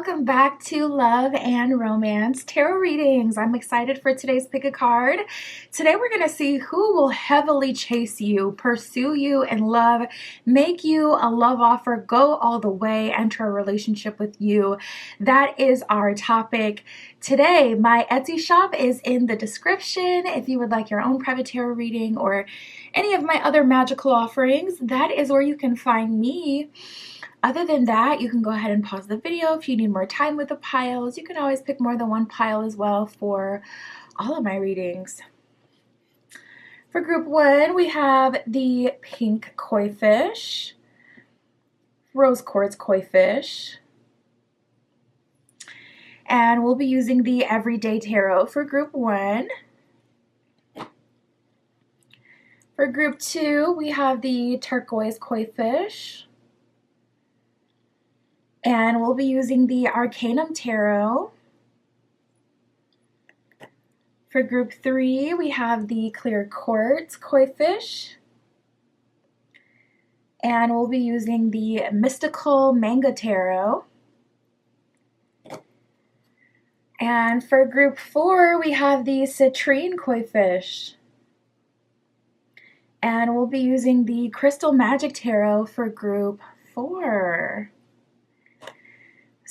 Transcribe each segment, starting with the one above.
welcome back to Love and Romance Tarot Readings. I'm excited for today's pick a card. Today we're going to see who will heavily chase you, pursue you in love, make you a love offer, go all the way, enter a relationship with you. That is our topic today. My Etsy shop is in the description. If you would like your own private tarot reading or any of my other magical offerings, that is where you can find me. Other than that, you can go ahead and pause the video if you need more time with the piles. You can always pick more than one pile as well for all of my readings. For group one, we have the pink koi fish, rose quartz koi fish, and we'll be using the everyday tarot for group one. For group two, we have the turquoise koi fish. And we'll be using the Arcanum Tarot. For group three, we have the clear quartz koi fish. And we'll be using the mystical manga tarot. And for group four, we have the citrine koi fish. And we'll be using the crystal magic tarot for group four.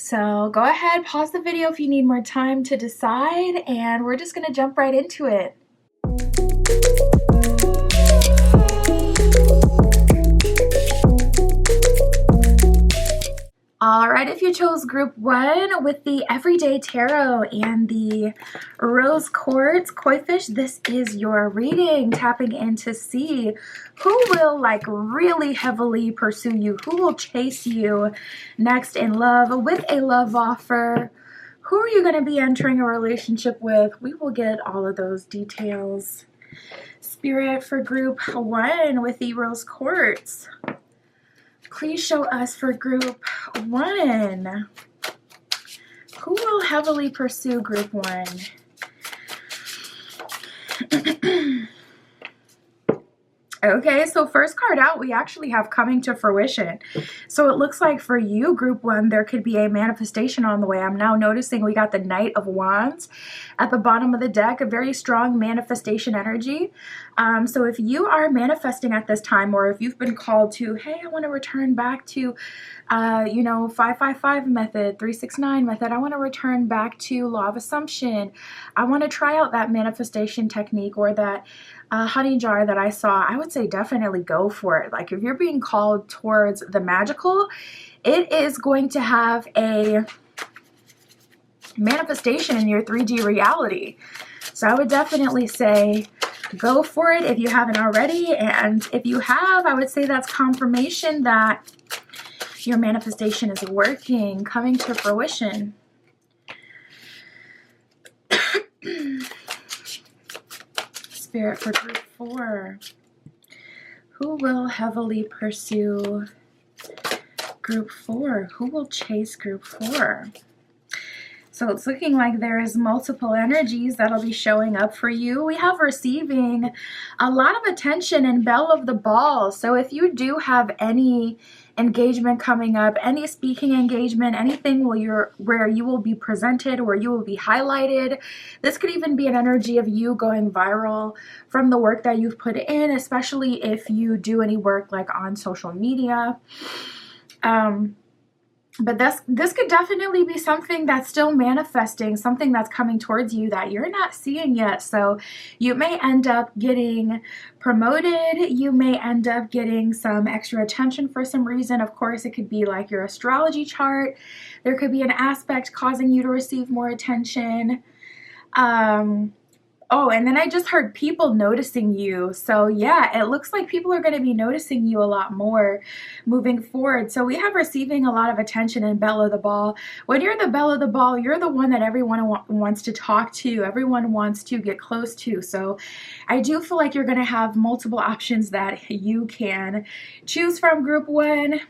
So go ahead, pause the video if you need more time to decide, and we're just going to jump right into it. Alright, if you chose group one with the everyday tarot and the rose quartz koi fish, this is your reading, tapping in to see who will really heavily pursue you, who will chase you next in love with a love offer. Who are you going to be entering a relationship with? We will get all of those details. Spirit for group one with the rose quartz. Please show us for group one. Who will heavily pursue group one? Okay, so first card out, we actually have coming to fruition. So it looks like for you, group one, there could be a manifestation on the way. I'm now noticing we got the Knight of Wands at the bottom of the deck, a very strong manifestation energy. So if you are manifesting at this time, or if you've been called to, hey, I want to return back to, 555 method, 369 method, I want to return back to law of assumption. I want to try out that manifestation technique or that honey jar that I saw. I would say definitely go for it. Like if you're being called towards the magical, it is going to have a manifestation in your 3D reality. So I would definitely say go for it if you haven't already. And if you have, I would say that's confirmation that your manifestation is working, coming to fruition. Spirit for group four. Who will heavily pursue group four? Who will chase group four? So it's looking like there is multiple energies that'll be showing up for you. We have receiving a lot of attention and belle of the ball. So if you do have any engagement coming up, any speaking engagement, anything where you will be presented, where you will be highlighted, this could even be an energy of you going viral from the work that you've put in, especially if you do any work like on social media. But this could definitely be something that's still manifesting, something that's coming towards you that you're not seeing yet. So you may end up getting promoted. You may end up getting some extra attention for some reason. Of course, it could be like your astrology chart. There could be an aspect causing you to receive more attention. Oh, and then I just heard people noticing you. So yeah, it looks like people are going to be noticing you a lot more moving forward. So we have receiving a lot of attention and belle of the ball. When you're the belle of the ball, you're the one that everyone wants to talk to. Everyone wants to get close to. So I do feel like you're going to have multiple options that you can choose from, group one.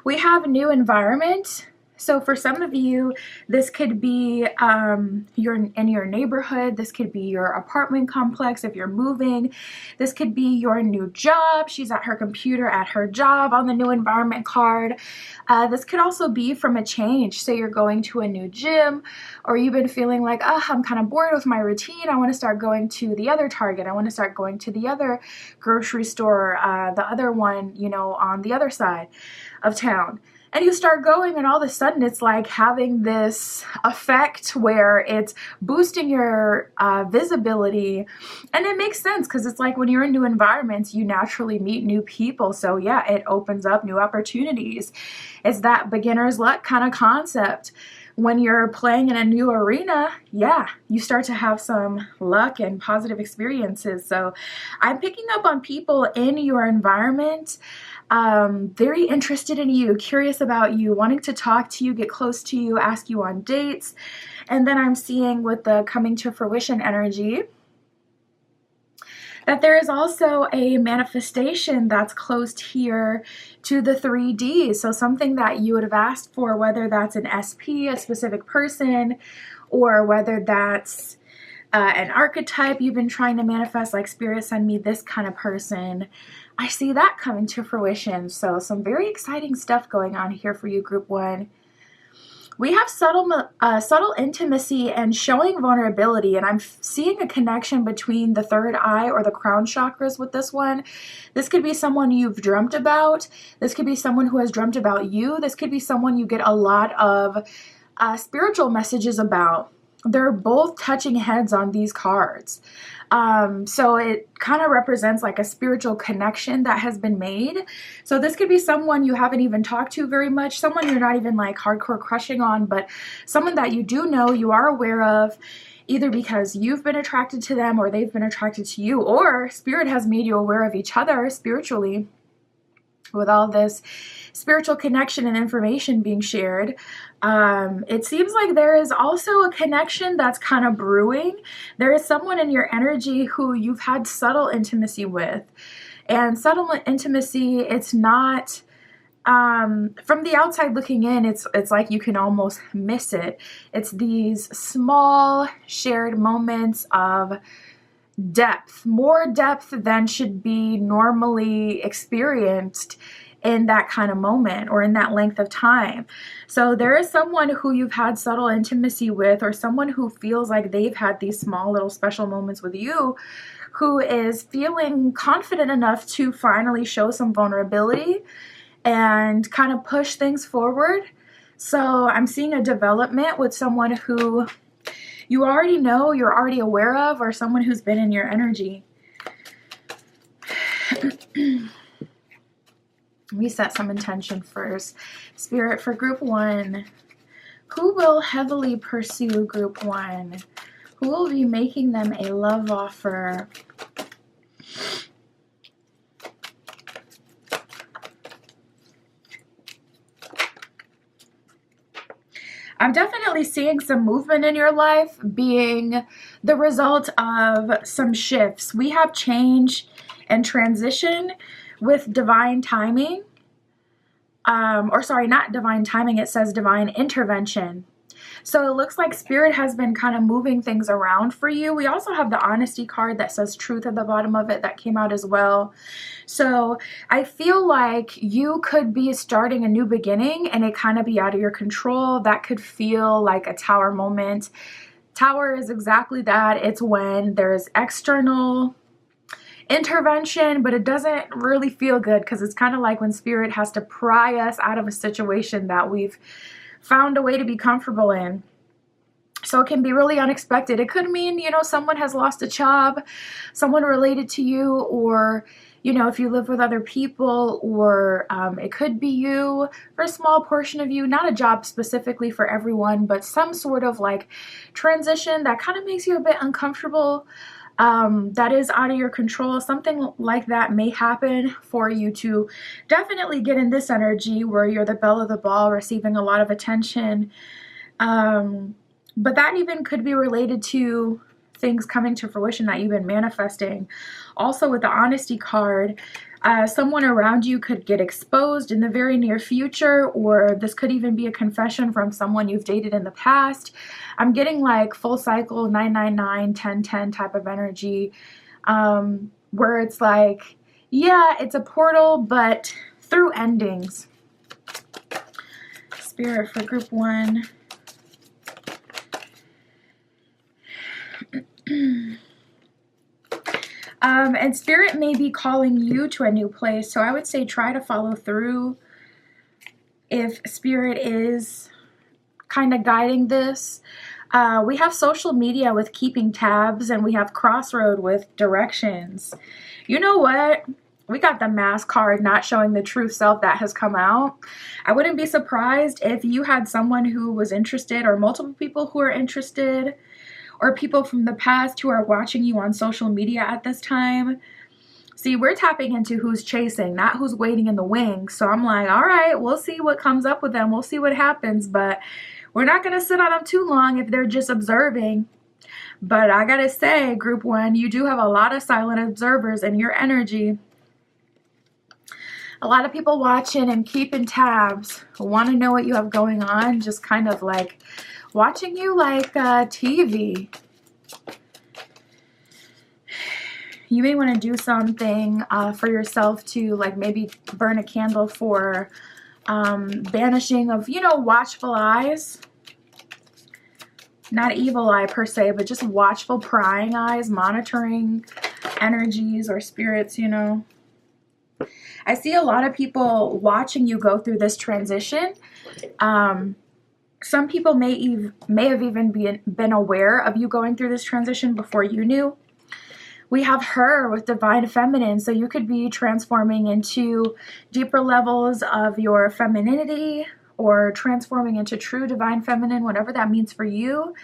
We have new environment. So for some of you, this could be you're in your neighborhood. This could be your apartment complex if you're moving. This could be your new job. She's at her computer at her job on the new environment card. This could also be from a change. Say you're going to a new gym, or you've been feeling like, oh, I'm kind of bored with my routine. I want to start going to the other Target. I want to start going to the other grocery store, the other one, you know, on the other side of town. And you start going, and all of a sudden it's like having this effect where it's boosting your visibility. And it makes sense because it's like when you're in new environments, you naturally meet new people. So yeah, it opens up new opportunities. It's that beginner's luck kind of concept. When you're playing in a new arena, yeah, you start to have some luck and positive experiences. So I'm picking up on people in your environment, very interested in you, curious about you, wanting to talk to you, get close to you, ask you on dates. And then I'm seeing with the coming to fruition energy that there is also a manifestation that's closed here to the 3D. So something that you would have asked for, whether that's an SP, a specific person, or whether that's an archetype you've been trying to manifest, like Spirit, send me this kind of person. I see that coming to fruition. So some very exciting stuff going on here for you, Group 1. We have subtle intimacy and showing vulnerability, and I'm seeing a connection between the third eye or the crown chakras with this one. This could be someone you've dreamt about. This could be someone who has dreamt about you. This could be someone you get a lot of spiritual messages about. They're both touching heads on these cards. So it kind of represents like a spiritual connection that has been made. So this could be someone you haven't even talked to very much, someone you're not even like hardcore crushing on, but someone that you do know, you are aware of, either because you've been attracted to them or they've been attracted to you, or Spirit has made you aware of each other spiritually. With all this spiritual connection and information being shared, it seems like there is also a connection that's kind of brewing. There is someone in your energy who you've had subtle intimacy with. And subtle intimacy, it's not, from the outside looking in, it's like you can almost miss it. It's these small shared moments of depth, more depth than should be normally experienced in that kind of moment or in that length of time. So there is someone who you've had subtle intimacy with, or someone who feels like they've had these small little special moments with you, who is feeling confident enough to finally show some vulnerability and kind of push things forward. So I'm seeing a development with someone who you already know, you're already aware of, or someone who's been in your energy. We set some intention first. Spirit, for Group 1, who will heavily pursue Group 1? Who will be making them a love offer? I'm definitely seeing some movement in your life being the result of some shifts. We have change and transition with divine timing. Or sorry, not divine timing, it says divine intervention. So it looks like Spirit has been kind of moving things around for you. We also have the honesty card that says truth at the bottom of it that came out as well. So I feel like you could be starting a new beginning and it kind of be out of your control. That could feel like a tower moment. Tower is exactly that. It's when there's external intervention, but it doesn't really feel good because it's kind of like when Spirit has to pry us out of a situation that we've found a way to be comfortable in. So it can be really unexpected. It could mean, you know, someone has lost a job, someone related to you, or, you know, if you live with other people, or it could be you for a small portion of you, not a job specifically for everyone, but some sort of like transition that kind of makes you a bit uncomfortable. That is out of your control. Something like that may happen for you to definitely get in this energy where you're the belle of the ball, receiving a lot of attention. But that even could be related to things coming to fruition that you've been manifesting. Also with the honesty card, Someone around you could get exposed in the very near future, or this could even be a confession from someone you've dated in the past. I'm getting like full cycle 999, 1010 type of energy, where it's like, yeah, it's a portal, but through endings. Spirit for group 1. And Spirit may be calling you to a new place. So I would say try to follow through if Spirit is kind of guiding this. We have social media with keeping tabs, and we have crossroad with directions. You know what? We got the Mask card, not showing the true self, that has come out. I wouldn't be surprised if you had someone who was interested, or multiple people who are interested, or people from the past who are watching you on social media at this time. See, we're tapping into who's chasing, not who's waiting in the wings. So I'm like, all right, we'll see what comes up with them. We'll see what happens, but we're not going to sit on them too long if they're just observing. But I got to say, group 1, you do have a lot of silent observers in your energy. A lot of people watching and keeping tabs, want to know what you have going on, just kind of like watching you like TV. You may want to do something for yourself to, like, maybe burn a candle for banishing of, you know, watchful eyes. Not evil eye per se, but just watchful prying eyes, monitoring energies or spirits, you know. I see a lot of people watching you go through this transition. Some people may have even been aware of you going through this transition before you knew. We have her with divine feminine, so you could be transforming into deeper levels of your femininity, or transforming into true divine feminine, whatever that means for you.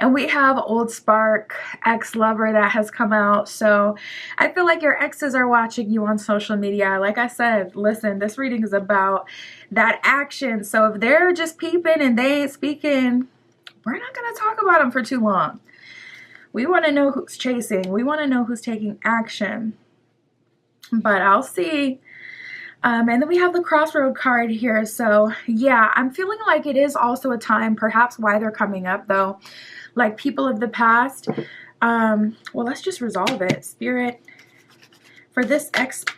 And we have old spark, ex-lover, that has come out. So I feel like your exes are watching you on social media. Like I said, listen, this reading is about that action. So if they're just peeping and they ain't speaking, we're not going to talk about them for too long. We want to know who's chasing. We want to know who's taking action. But I'll see. And then we have the crossroad card here. So yeah, I'm feeling like it is also a time, perhaps why they're coming up though, like people of the past. Well, let's just resolve it. Spirit, for this ex-spark,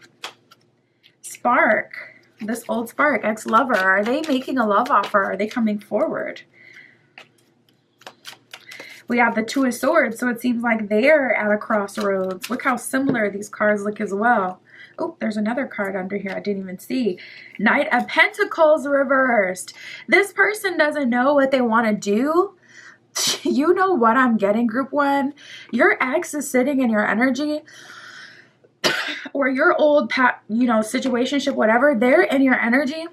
this old spark, ex-lover, are they making a love offer? Are they coming forward? We have the Two of Swords, so it seems like they're at a crossroads. Look how similar these cards look as well. Oh, there's another card under here I didn't even see. Knight of Pentacles reversed. This person doesn't know what they want to do. You know what I'm getting, group 1? Your ex is sitting in your energy, or your old, situationship, whatever, they're in your energy.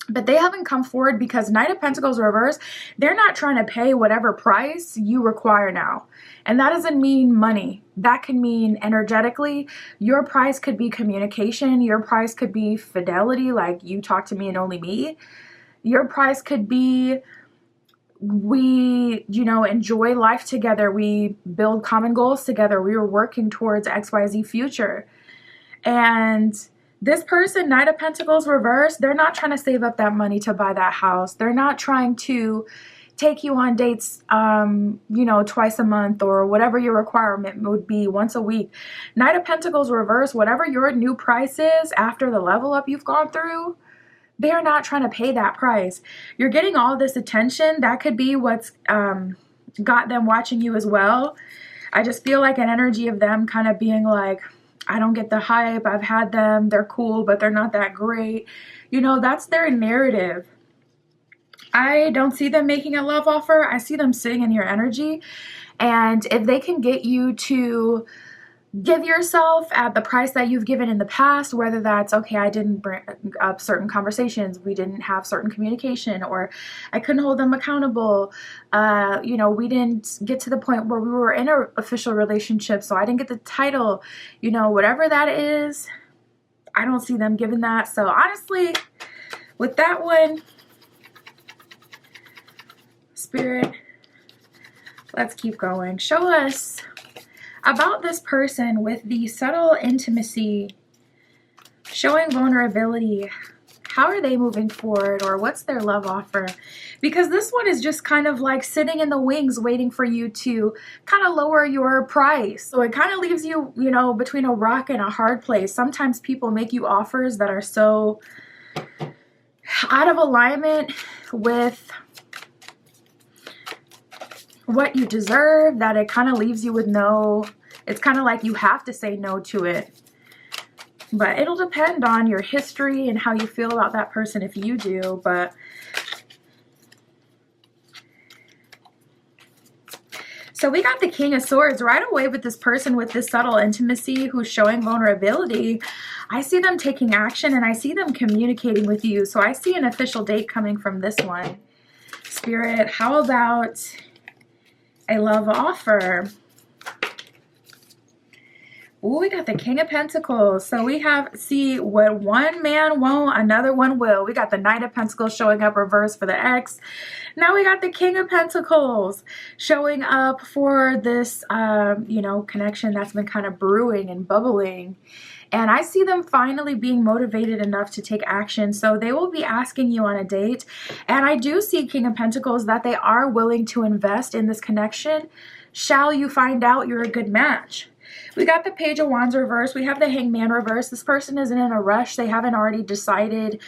But they haven't come forward because Knight of Pentacles reverse, they're not trying to pay whatever price you require now. And that doesn't mean money. That can mean energetically. Your price could be communication. Your price could be fidelity, like you talk to me and only me. Your price could be we, enjoy life together. We build common goals together. We are working towards XYZ future. And this person, Knight of Pentacles reverse, they're not trying to save up that money to buy that house. They're not trying to take you on dates, twice a month, or whatever your requirement would be, once a week. Knight of Pentacles reverse, whatever your new price is after the level up you've gone through, they're not trying to pay that price. You're getting all this attention. That could be what's got them watching you as well. I just feel like an energy of them kind of being like, I don't get the hype. I've had them. They're cool, but they're not that great. That's their narrative. I don't see them making a love offer. I see them sitting in your energy. And if they can get you to give yourself at the price that you've given in the past, whether that's, okay, I didn't bring up certain conversations, we didn't have certain communication, or I couldn't hold them accountable, we didn't get to the point where we were in an official relationship, so I didn't get the title, whatever that is, I don't see them giving that. So honestly, with that one, Spirit, let's keep going. Show us about this person with the subtle intimacy Showing vulnerability. How are they moving forward, or what's their love offer? Because this one is just kind of like sitting in the wings waiting for you to kind of lower your price. So it kind of leaves you, you know, between a rock and a hard place. Sometimes people make you offers that are so out of alignment with what you deserve that it kind of leaves you with no, it's kind of like you have to say no to it. But it'll depend on your history and how you feel about that person if you do. But so we got the King of Swords right away with this person with this subtle intimacy who's showing vulnerability. I see them taking action and I see them communicating with you. So I see an official date coming from this one. Spirit, how about a love offer? Ooh, we got the King of Pentacles. So we have, see, what one man won't, another one will. We got the Knight of Pentacles showing up reverse for the ex. Now we got the King of Pentacles showing up for this, you know, connection that's been kind of brewing and bubbling. And I see them finally being motivated enough to take action. So they will be asking you on a date. And I do see King of Pentacles that they are willing to invest in this connection. Shall you find out you're a good match? We got the Page of Wands reverse. We have the Hangman reverse. This person isn't in a rush. They haven't already decided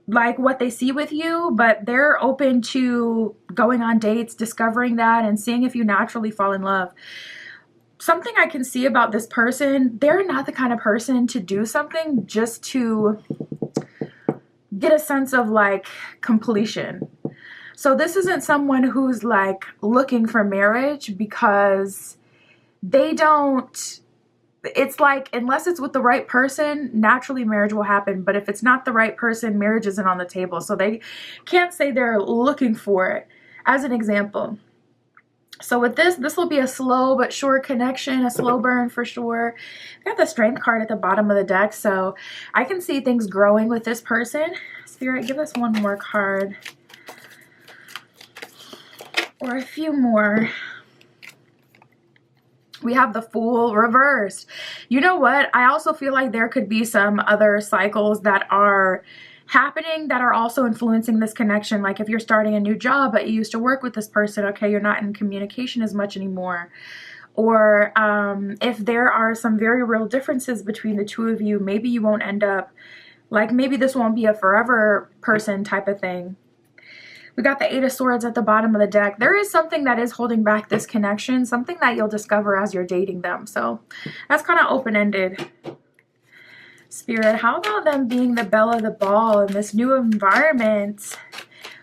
like what they see with you, but they're open to going on dates, discovering that, and seeing if you naturally fall in love. Something I can see about this person, they're not the kind of person to do something just to get a sense of like completion. So this isn't someone who's like looking for marriage because they don't, it's like, unless it's with the right person, naturally marriage will happen. But if it's not the right person, marriage isn't on the table. So they can't say they're looking for it, as an example. So with this will be a slow but sure connection, a slow burn for sure. I got the Strength card at the bottom of the deck, so I can see things growing with this person. Spirit, give us one more card. Or a few more. We have the Fool reversed. You know what? I also feel like there could be some other cycles that are happening that are also influencing this connection. Like if you're starting a new job, but you used to work with this person, okay, you're not in communication as much anymore. Or if there are some very real differences between the two of you, maybe you won't end up, like maybe this won't be a forever person type of thing. We got the Eight of Swords at the bottom of the deck. There is something that is holding back this connection, something that you'll discover as you're dating them. So that's kind of open-ended. Spirit, how about them being the belle of the ball in this new environment?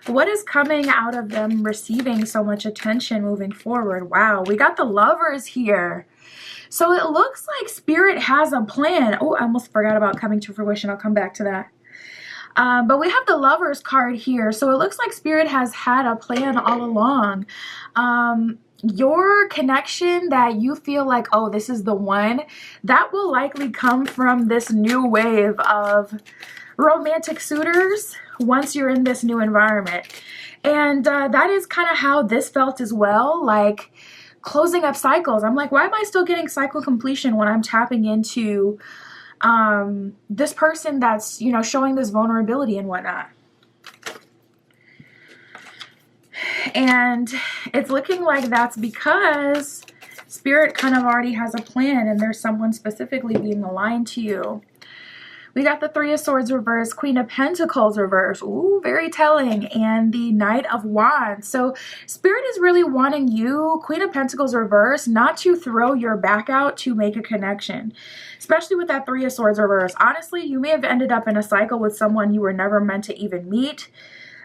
What is coming out of them receiving so much attention moving forward? Wow, we got the Lovers here. So it looks like Spirit has a plan. Oh, I almost forgot about coming to fruition. I'll come back to that. But we have the Lovers card here. So it looks like Spirit has had a plan all along. Your connection that you feel like, oh, this is the one, that will likely come from this new wave of romantic suitors once you're in this new environment. And that is kind of how this felt as well, like closing up cycles. I'm like, why am I still getting cycle completion when I'm tapping into this person that's, you know, showing this vulnerability and whatnot? And it's looking like that's because Spirit kind of already has a plan and there's someone specifically being aligned to you. We got the Three of Swords reverse, Queen of Pentacles reverse. Ooh, very telling. And the Knight of Wands. So Spirit is really wanting you, Queen of Pentacles reverse, not to throw your back out to make a connection. Especially with that Three of Swords reverse. Honestly, you may have ended up in a cycle with someone you were never meant to even meet.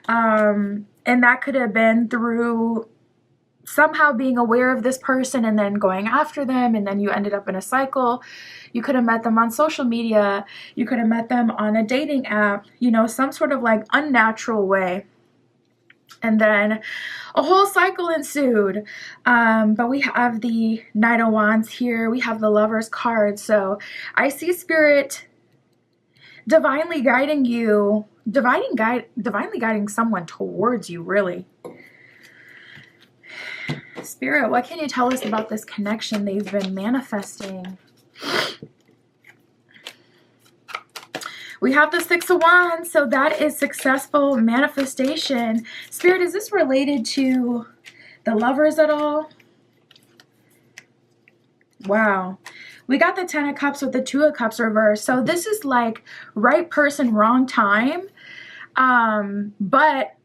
And that could have been through somehow being aware of this person and then going after them, and then you ended up in a cycle. You could have met them on social media. You could have met them on a dating app, you know, some sort of like unnatural way. And then a whole cycle ensued. But we have the Knight of Wands here. We have the Lovers card. So I see Spirit divinely guiding you, divinely guiding someone towards you, really. Spirit, what can you tell us about this connection they've been manifesting? We have the Six of Wands, so that is successful manifestation. Spirit, is this related to the Lovers at all? Wow. We got the Ten of Cups with the Two of Cups reversed. So this is like right person, wrong time. But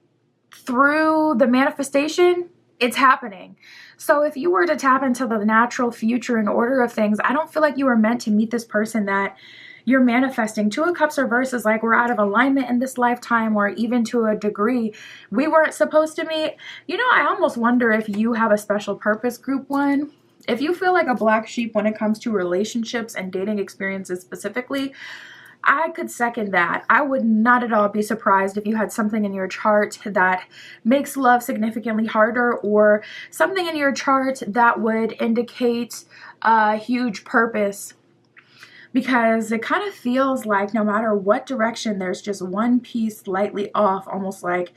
through the manifestation, it's happening. So if you were to tap into the natural future and order of things, I don't feel like you were meant to meet this person that you're manifesting. Two of Cups reverse is like we're out of alignment in this lifetime, or even to a degree we weren't supposed to meet. You know, I almost wonder if you have a special purpose, group one. If you feel like a black sheep when it comes to relationships and dating experiences specifically, I could second that. I would not at all be surprised if you had something in your chart that makes love significantly harder, or something in your chart that would indicate a huge purpose. Because it kind of feels like no matter what direction, there's just one piece slightly off, almost like,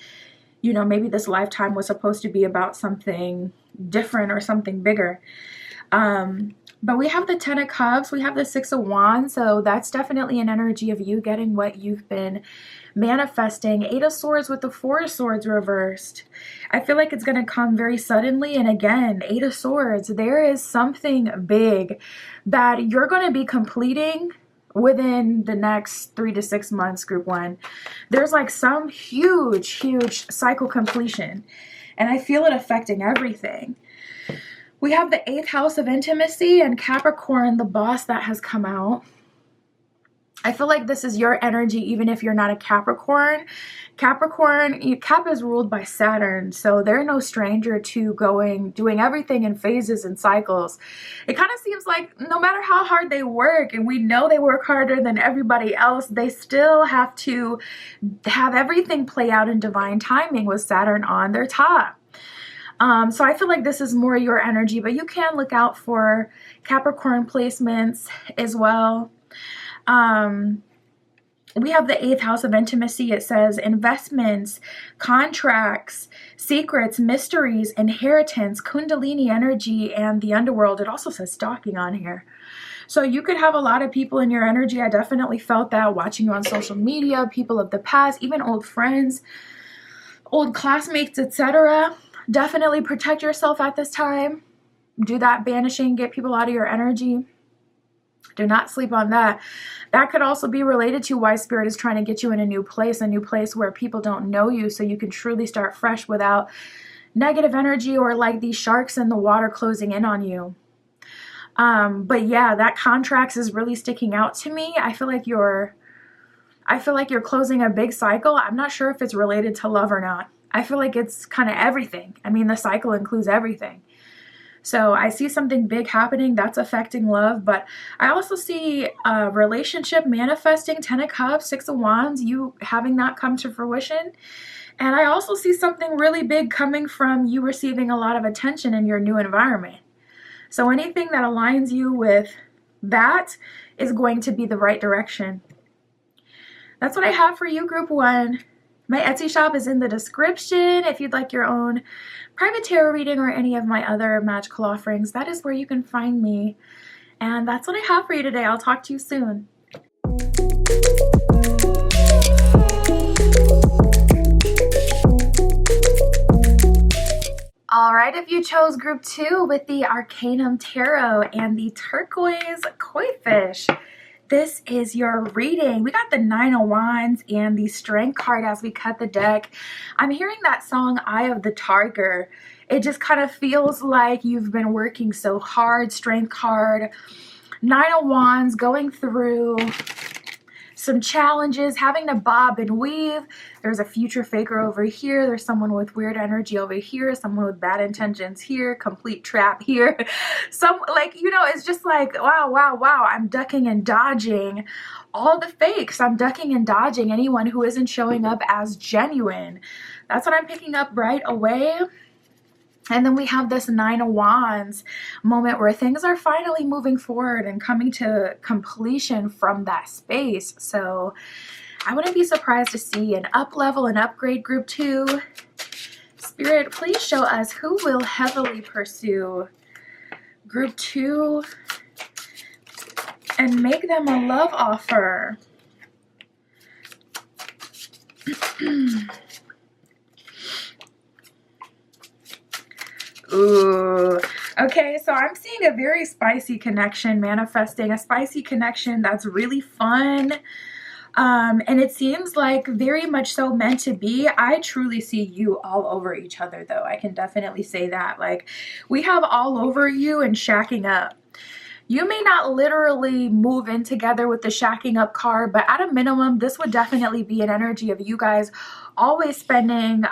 you know, maybe this lifetime was supposed to be about something different or something bigger. But we have the Ten of Cups, we have the Six of Wands, so that's definitely an energy of you getting what you've been manifesting. Eight of Swords with the Four of Swords reversed. I feel like it's going to come very suddenly, and again, Eight of Swords, there is something big that you're going to be completing within the next 3 to 6 months, group one. There's like some huge cycle completion, and I feel it affecting everything. We have the 8th house of intimacy and Capricorn, the boss that has come out. I feel like this is your energy even if you're not a Capricorn. Cap is ruled by Saturn, so they're no stranger to doing everything in phases and cycles. It kind of seems like no matter how hard they work, and we know they work harder than everybody else, they still have to have everything play out in divine timing with Saturn on their top. So I feel like this is more your energy, but you can look out for Capricorn placements as well. We have the 8th house of intimacy. It says investments, contracts, secrets, mysteries, inheritance, Kundalini energy, and the underworld. It also says stalking on here. So you could have a lot of people in your energy. I definitely felt that watching you on social media, people of the past, even old friends, old classmates, etc. Definitely protect yourself at this time. Do that banishing, get people out of your energy. Do not sleep on that. That could also be related to why Spirit is trying to get you in a new place where people don't know you, so you can truly start fresh without negative energy or like these sharks in the water closing in on you. But yeah, that contracts is really sticking out to me. I feel like you're closing a big cycle. I'm not sure if it's related to love or not. I feel like it's kind of everything. I mean, the cycle includes everything. So I see something big happening that's affecting love, but I also see a relationship manifesting, 10 of Cups, 6 of Wands, you having that come to fruition. And I also see something really big coming from you receiving a lot of attention in your new environment. So anything that aligns you with that is going to be the right direction. That's what I have for you, group one. My Etsy shop is in the description. If you'd like your own private tarot reading or any of my other magical offerings, that is where you can find me. And that's what I have for you today. I'll talk to you soon. All right, if you chose group 2 with the Arcanum Tarot and the Turquoise Koi Fish, this is your reading. We got the 9 of Wands and the Strength card as we cut the deck. I'm hearing that song, Eye of the Tiger. It just kind of feels like you've been working so hard. Strength card, 9 of Wands, going through some challenges, having to bob and weave. There's a future faker over here. There's someone with weird energy over here. Someone with bad intentions here. Complete trap here. It's just like, wow. I'm ducking and dodging all the fakes. I'm ducking and dodging anyone who isn't showing up as genuine. That's what I'm picking up right away. And then we have this 9 of Wands moment where things are finally moving forward and coming to completion from that space. So I wouldn't be surprised to see an up level and upgrade group 2. Spirit, please show us who will heavily pursue group 2 and make them a love offer. Ooh. Okay, so I'm seeing a very spicy connection manifesting, a spicy connection that's really fun. And it seems like very much so meant to be. I truly see you all over each other, though. I can definitely say that. Like, we have all over you and shacking up. You may not literally move in together with the shacking up card, but at a minimum, this would definitely be an energy of you guys always spending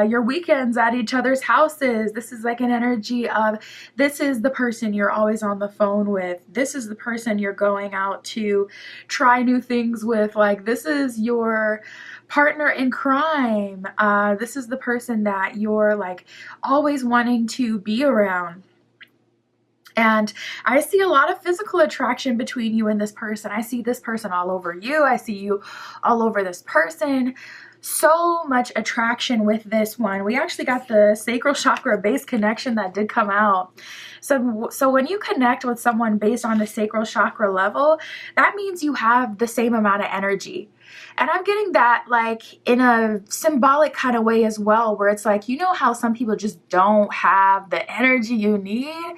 your weekends at each other's houses. This is like an energy of, this is the person you're always on the phone with. This is the person you're going out to try new things with. Like, this is your partner in crime. This is the person that you're like always wanting to be around. And I see a lot of physical attraction between you and this person. I see this person all over you. I see you all over this person. So much attraction with this one. We actually got the sacral chakra base connection that did come out. So when you connect with someone based on the sacral chakra level, that means you have the same amount of energy. And I'm getting that like in a symbolic kind of way as well, where it's like, you know how some people just don't have the energy you need?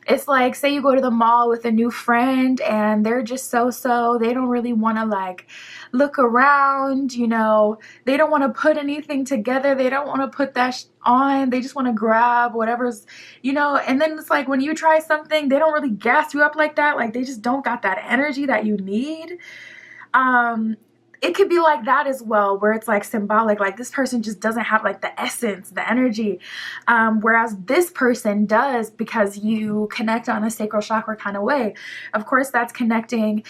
It's like, say you go to the mall with a new friend and they're just so-so. They don't really want to like look around, you know. They don't want to put anything together. They don't want to put that on. They just want to grab whatever's, you know. And then it's like when you try something, they don't really gas you up like that. Like they just don't got that energy that you need. It could be like that as well, where it's like symbolic, like this person just doesn't have like the essence, the energy, whereas this person does, because you connect on a sacral chakra kind of way. Of course, that's connecting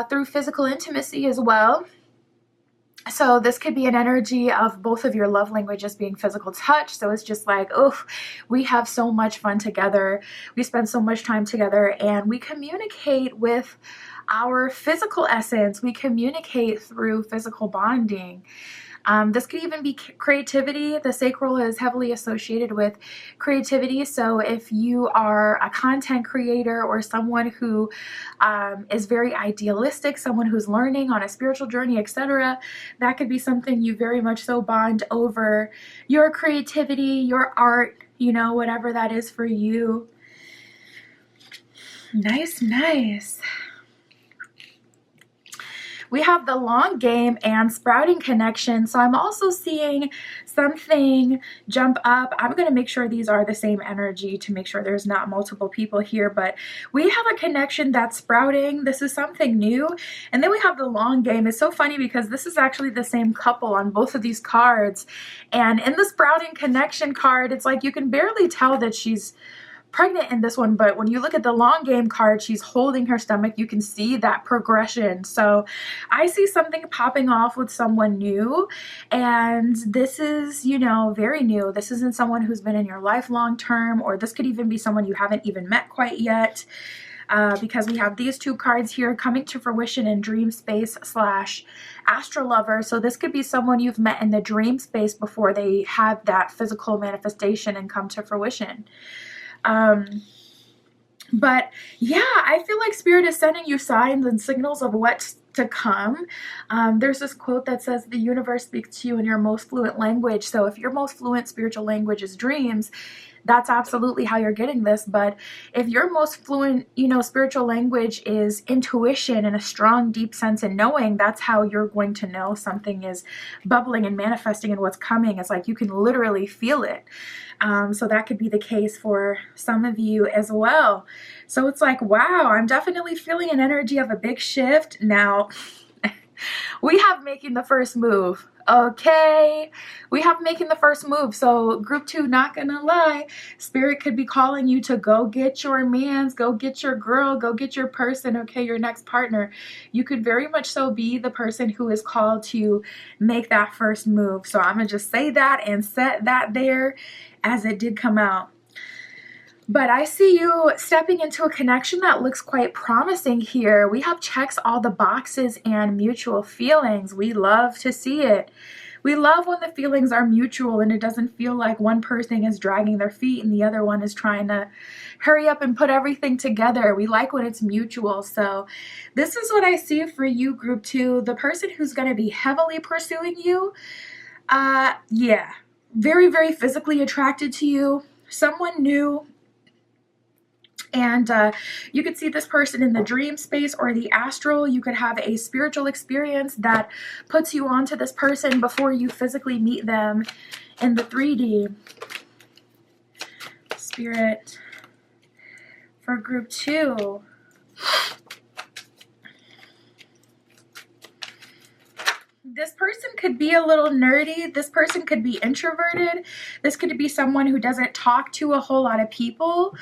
through physical intimacy as well. So this could be an energy of both of your love languages being physical touch. So it's just like, oh, we have so much fun together. We spend so much time together and we communicate with our physical essence. We communicate through physical bonding. This could even be creativity. The sacral is heavily associated with creativity. So if you are a content creator or someone who is very idealistic, someone who's learning on a spiritual journey, etc., that could be something you very much so bond over your creativity, your art, you know, whatever that is for you. Nice, nice. We have the long game and sprouting connection. So I'm also seeing something jump up. I'm going to make sure these are the same energy to make sure there's not multiple people here, but we have a connection that's sprouting. This is something new. And then we have the long game. It's so funny because this is actually the same couple on both of these cards. And in the sprouting connection card, it's like you can barely tell that she's pregnant in this one, but when you look at the long game card, she's holding her stomach. You can see that progression. So I see something popping off with someone new, and this is, you know, very new. This isn't someone who's been in your life long term, or this could even be someone you haven't even met quite yet, because we have these two cards here coming to fruition in dream space / astro lover. So this could be someone you've met in the dream space before they have that physical manifestation and come to fruition. But yeah, I feel like Spirit is sending you signs and signals of what's to come. There's this quote that says the universe speaks to you in your most fluent language. So if your most fluent spiritual language is dreams, that's absolutely how you're getting this. But if your most fluent, you know, spiritual language is intuition and a strong, deep sense in knowing, that's how you're going to know something is bubbling and manifesting and what's coming. It's like you can literally feel it. So that could be the case for some of you as well. So it's like, wow, I'm definitely feeling an energy of a big shift. Now, we have making the first move. Okay, we have making the first move. So group 2, not gonna lie, Spirit could be calling you to go get your mans, go get your girl, go get your person, okay, your next partner. You could very much so be the person who is called to make that first move. So I'm gonna just say that and set that there as it did come out. But I see you stepping into a connection that looks quite promising here. We have checks all the boxes and mutual feelings. We love to see it. We love when the feelings are mutual and it doesn't feel like one person is dragging their feet and the other one is trying to hurry up and put everything together. We like when it's mutual. So this is what I see for you, group 2. The person who's going to be heavily pursuing you, yeah, very, very physically attracted to you, someone new. And you could see this person in the dream space or the astral. You could have a spiritual experience that puts you onto this person before you physically meet them in the 3D. Spirit for group 2. This person could be a little nerdy. This person could be introverted. This could be someone who doesn't talk to a whole lot of people.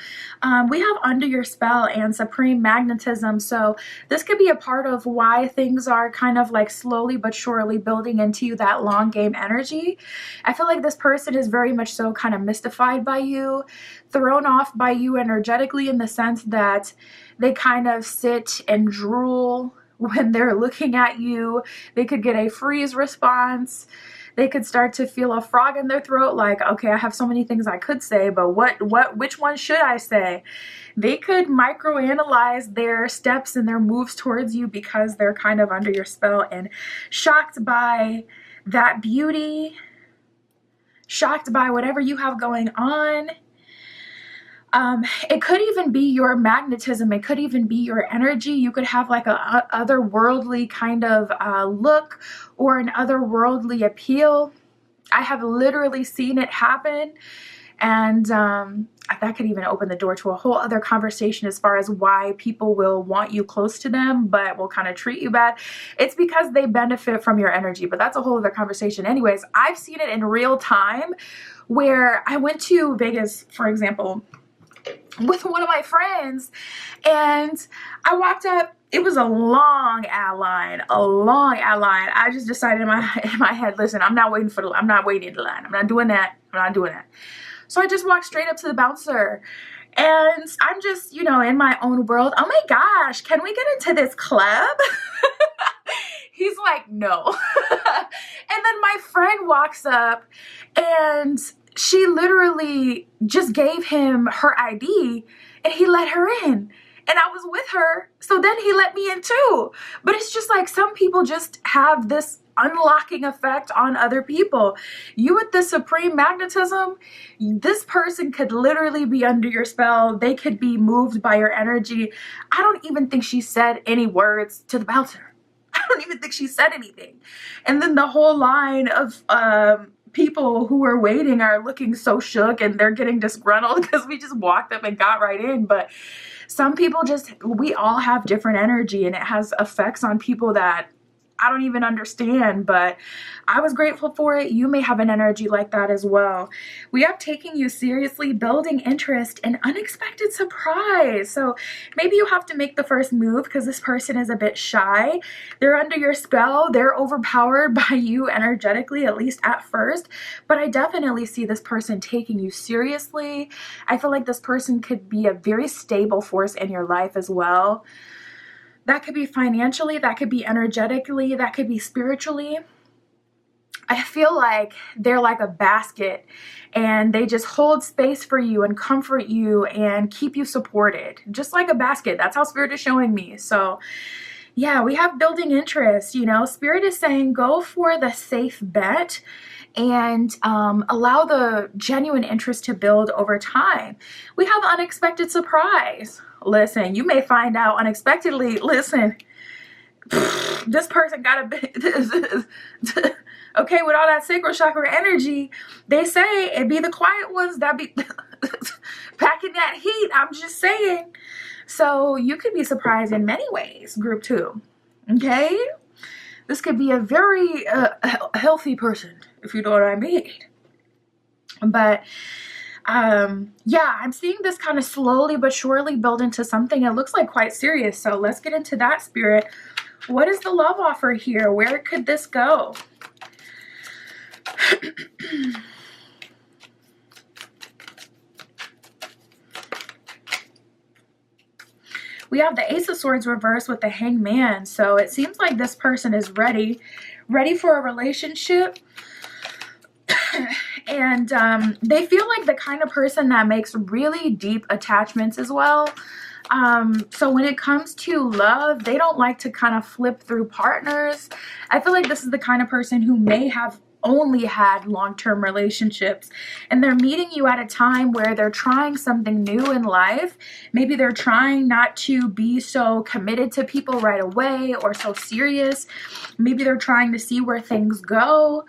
We have under your spell and supreme magnetism. So this could be a part of why things are kind of like slowly but surely building into that long game energy. I feel like this person is very much so kind of mystified by you, thrown off by you energetically, in the sense that they kind of sit and drool when they're looking at you. They could get a freeze response. They could start to feel a frog in their throat, like, okay, I have so many things I could say, but which one should I say? They could microanalyze their steps and their moves towards you because they're kind of under your spell and shocked by that beauty, shocked by whatever you have going on. It could even be your magnetism. It could even be your energy. You could have like a otherworldly kind of look or an otherworldly appeal. I have literally seen it happen. And that could even open the door to a whole other conversation as far as why people will want you close to them, but will kind of treat you bad. It's because they benefit from your energy, but that's a whole other conversation. Anyways, I've seen it in real time where I went to Vegas, for example, with one of my friends, and I walked up. It was a long ad line, I just decided in my head, listen, I'm not waiting in the line. I'm not doing that. So I just walked straight up to the bouncer, and I'm just, in my own world. Oh my gosh, can we get into this club? He's like, no. And then my friend walks up, and she literally just gave him her ID and he let her in. And I was with her, so then he let me in too. But it's just like some people just have this unlocking effect on other people. You with the supreme magnetism, this person could literally be under your spell. They could be moved by your energy. I don't even think she said any words to the bouncer. I don't even think she said anything. And then the whole line of people who are waiting are looking so shook and they're getting disgruntled because we just walked up and got right in. But some people we all have different energy, and it has effects on people that I don't even understand, but I was grateful for it. You may have an energy like that as well. We have taking you seriously, building interest, and unexpected surprise. So maybe you have to make the first move because this person is a bit shy. They're under your spell. They're overpowered by you energetically, at least at first. But I definitely see this person taking you seriously. I feel like this person could be a very stable force in your life as well. That could be financially, that could be energetically, that could be spiritually. I feel like they're like a basket and they just hold space for you and comfort you and keep you supported. Just like a basket. That's how Spirit is showing me. So yeah, we have building interest. Spirit is saying go for the safe bet and allow the genuine interest to build over time. We have unexpected surprise. Listen, you may find out unexpectedly, listen, this person got a bit, okay, with all that sacral chakra energy, they say it be the quiet ones that be packing that heat. I'm just saying. So you could be surprised in many ways, group 2. Okay? This could be a very healthy person, if you know what I mean. But yeah, I'm seeing this kind of slowly but surely build into something. It looks like quite serious. So let's get into that, Spirit. What is the love offer here? Where could this go? We have the Ace of Swords reversed with the Hangman. So it seems like this person is ready for a relationship. And they feel like the kind of person that makes really deep attachments as well. So when it comes to love, they don't like to kind of flip through partners. I feel like this is the kind of person who may have only had long-term relationships, and they're meeting you at a time where they're trying something new in life. Maybe they're trying not to be so committed to people right away or so serious. Maybe they're trying to see where things go.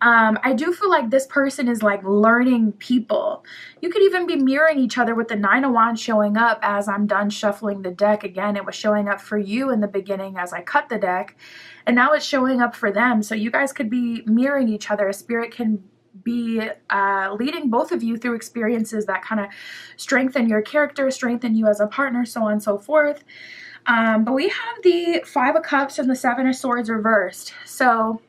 I do feel like this person is like learning people. You could even be mirroring each other with the Nine of Wands showing up as I'm done shuffling the deck. Again, it was showing up for you in the beginning as I cut the deck, and now it's showing up for them. So you guys could be mirroring each other. Spirit can be leading both of you through experiences that kind of strengthen your character, strengthen you as a partner, so on and so forth. But we have the Five of Cups and the Seven of Swords reversed. So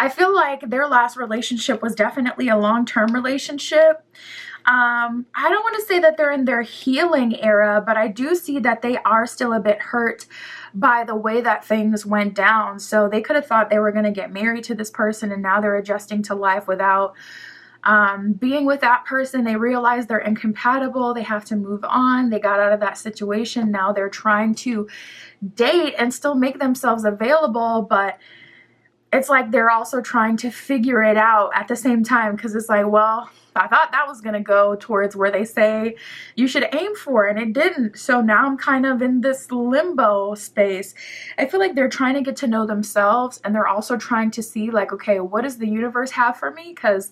I feel like their last relationship was definitely a long-term relationship. I don't want to say that they're in their healing era, but I do see that they are still a bit hurt by the way that things went down. So they could have thought they were going to get married to this person, and now they're adjusting to life without being with that person. They realize they're incompatible. They have to move on. They got out of that situation. Now they're trying to date and still make themselves available, but it's like they're also trying to figure it out at the same time, because it's like, well, I thought that was going to go towards where they say you should aim for, and it didn't. So now I'm kind of in this limbo space. I feel like they're trying to get to know themselves, and they're also trying to see like, okay, what does the universe have for me? Because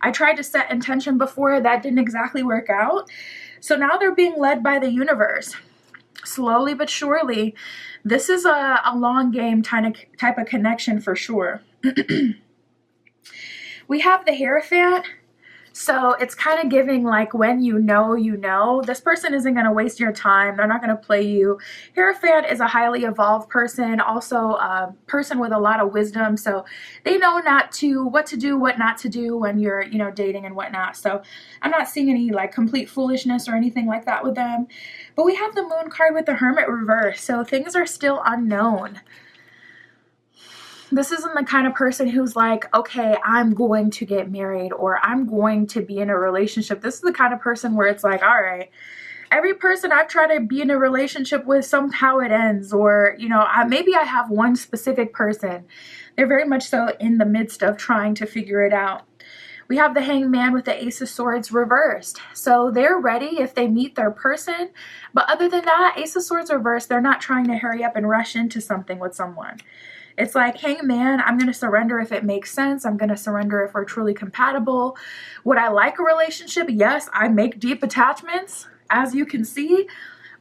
I tried to set intention before, that didn't exactly work out. So now they're being led by the universe. Slowly but surely, this is a long game type of connection for sure. We have the Hierophant. So it's kind of giving like, when you know, this person isn't going to waste your time. They're not going to play you. Hierophant is a highly evolved person, also a person with a lot of wisdom. So they know what to do, what not to do when you're, dating and whatnot. So I'm not seeing any like complete foolishness or anything like that with them. But we have the Moon card with the Hermit reverse. So things are still unknown. This isn't the kind of person who's like, okay, I'm going to get married or I'm going to be in a relationship. This is the kind of person where it's like, all right, every person I've tried to be in a relationship with, somehow it ends. Or, maybe I have one specific person. They're very much so in the midst of trying to figure it out. We have the Hanged Man with the Ace of Swords reversed. So they're ready if they meet their person. But other than that, Ace of Swords reversed, they're not trying to hurry up and rush into something with someone. It's like, Hanged Man, I'm going to surrender if it makes sense. I'm going to surrender if we're truly compatible. Would I like a relationship? Yes, I make deep attachments, as you can see.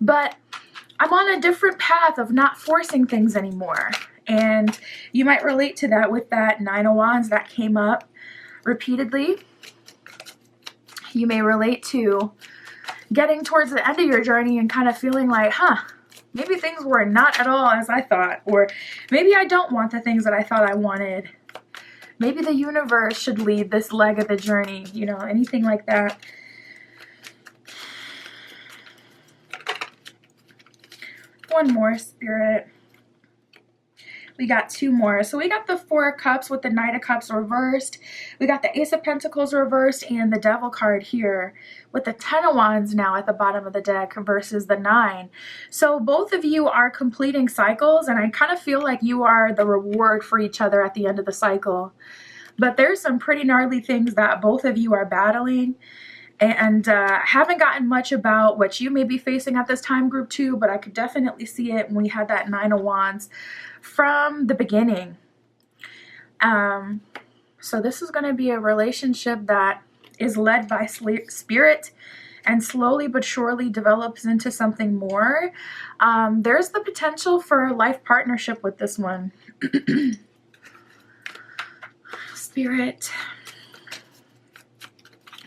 But I'm on a different path of not forcing things anymore. And you might relate to that with that Nine of Wands that came up repeatedly. You may relate to getting towards the end of your journey and kind of feeling like, maybe things were not at all as I thought, or maybe I don't want the things that I thought I wanted. Maybe the universe should lead this leg of the journey, anything like that. One more, Spirit. We got two more. So we got the Four of Cups with the Knight of Cups reversed. We got the Ace of Pentacles reversed and the Devil card here with the Ten of Wands now at the bottom of the deck versus the Nine. So both of you are completing cycles, and I kind of feel like you are the reward for each other at the end of the cycle. But there's some pretty gnarly things that both of you are battling. And haven't gotten much about what you may be facing at this time, group 2, but I could definitely see it when we had that Nine of Wands from the beginning. So this is going to be a relationship that is led by Spirit and slowly but surely develops into something more. There's the potential for a life partnership with this one. Spirit.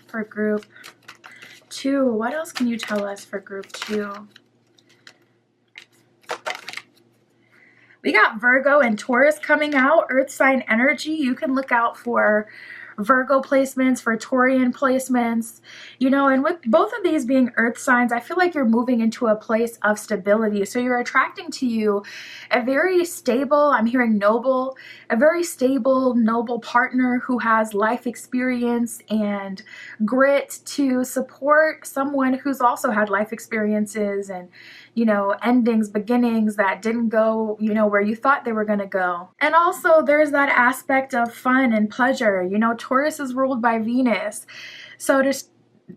For group 2. What else can you tell us for group 2? We got Virgo and Taurus coming out, earth sign energy. You can look out for Virgo placements, for Taurian placements, you know, and with both of these being earth signs, I feel like you're moving into a place of stability. So you're attracting to you a very stable, I'm hearing noble, a very stable, noble partner who has life experience and grit to support someone who's also had life experiences and, you know, endings, beginnings that didn't go, you know, where you thought they were going to go. And also there's that aspect of fun and pleasure. You know, Taurus is ruled by Venus. So just,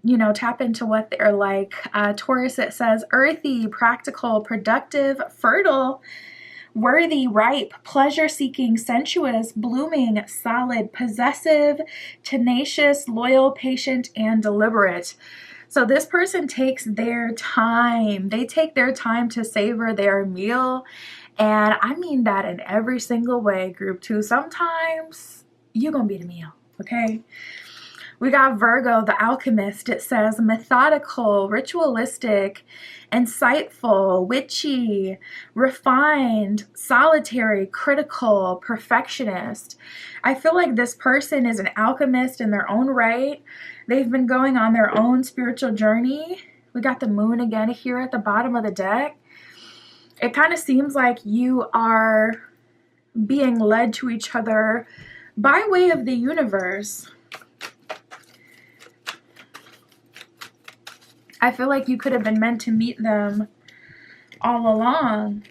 you know, tap into what they're like. Taurus, it says earthy, practical, productive, fertile, worthy, ripe, pleasure-seeking, sensuous, blooming, solid, possessive, tenacious, loyal, patient, and deliberate. So this person takes their time. They take their time to savor their meal. And I mean that in every single way, group 2. Sometimes you're going to be the meal, okay? We got Virgo, the alchemist. It says methodical, ritualistic, insightful, witchy, refined, solitary, critical, perfectionist. I feel like this person is an alchemist in their own right. They've been going on their own spiritual journey. We got the moon again here at the bottom of the deck. It kind of seems like you are being led to each other by way of the universe. I feel like you could have been meant to meet them all along.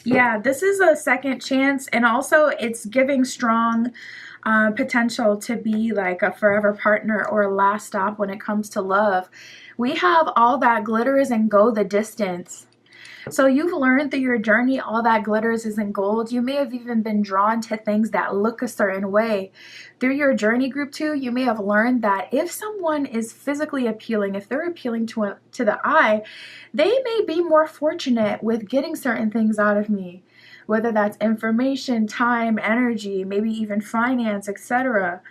Yeah, this is a second chance, and also it's giving strong potential to be like a forever partner or a last stop when it comes to love. We have all that glitters and go the distance. So you've learned through your journey all that glitters isn't gold. You may have even been drawn to things that look a certain way. Through your journey, group 2, you may have learned that if someone is physically appealing, if they're appealing to the eye, they may be more fortunate with getting certain things out of me, whether that's information, time, energy, maybe even finance, etc.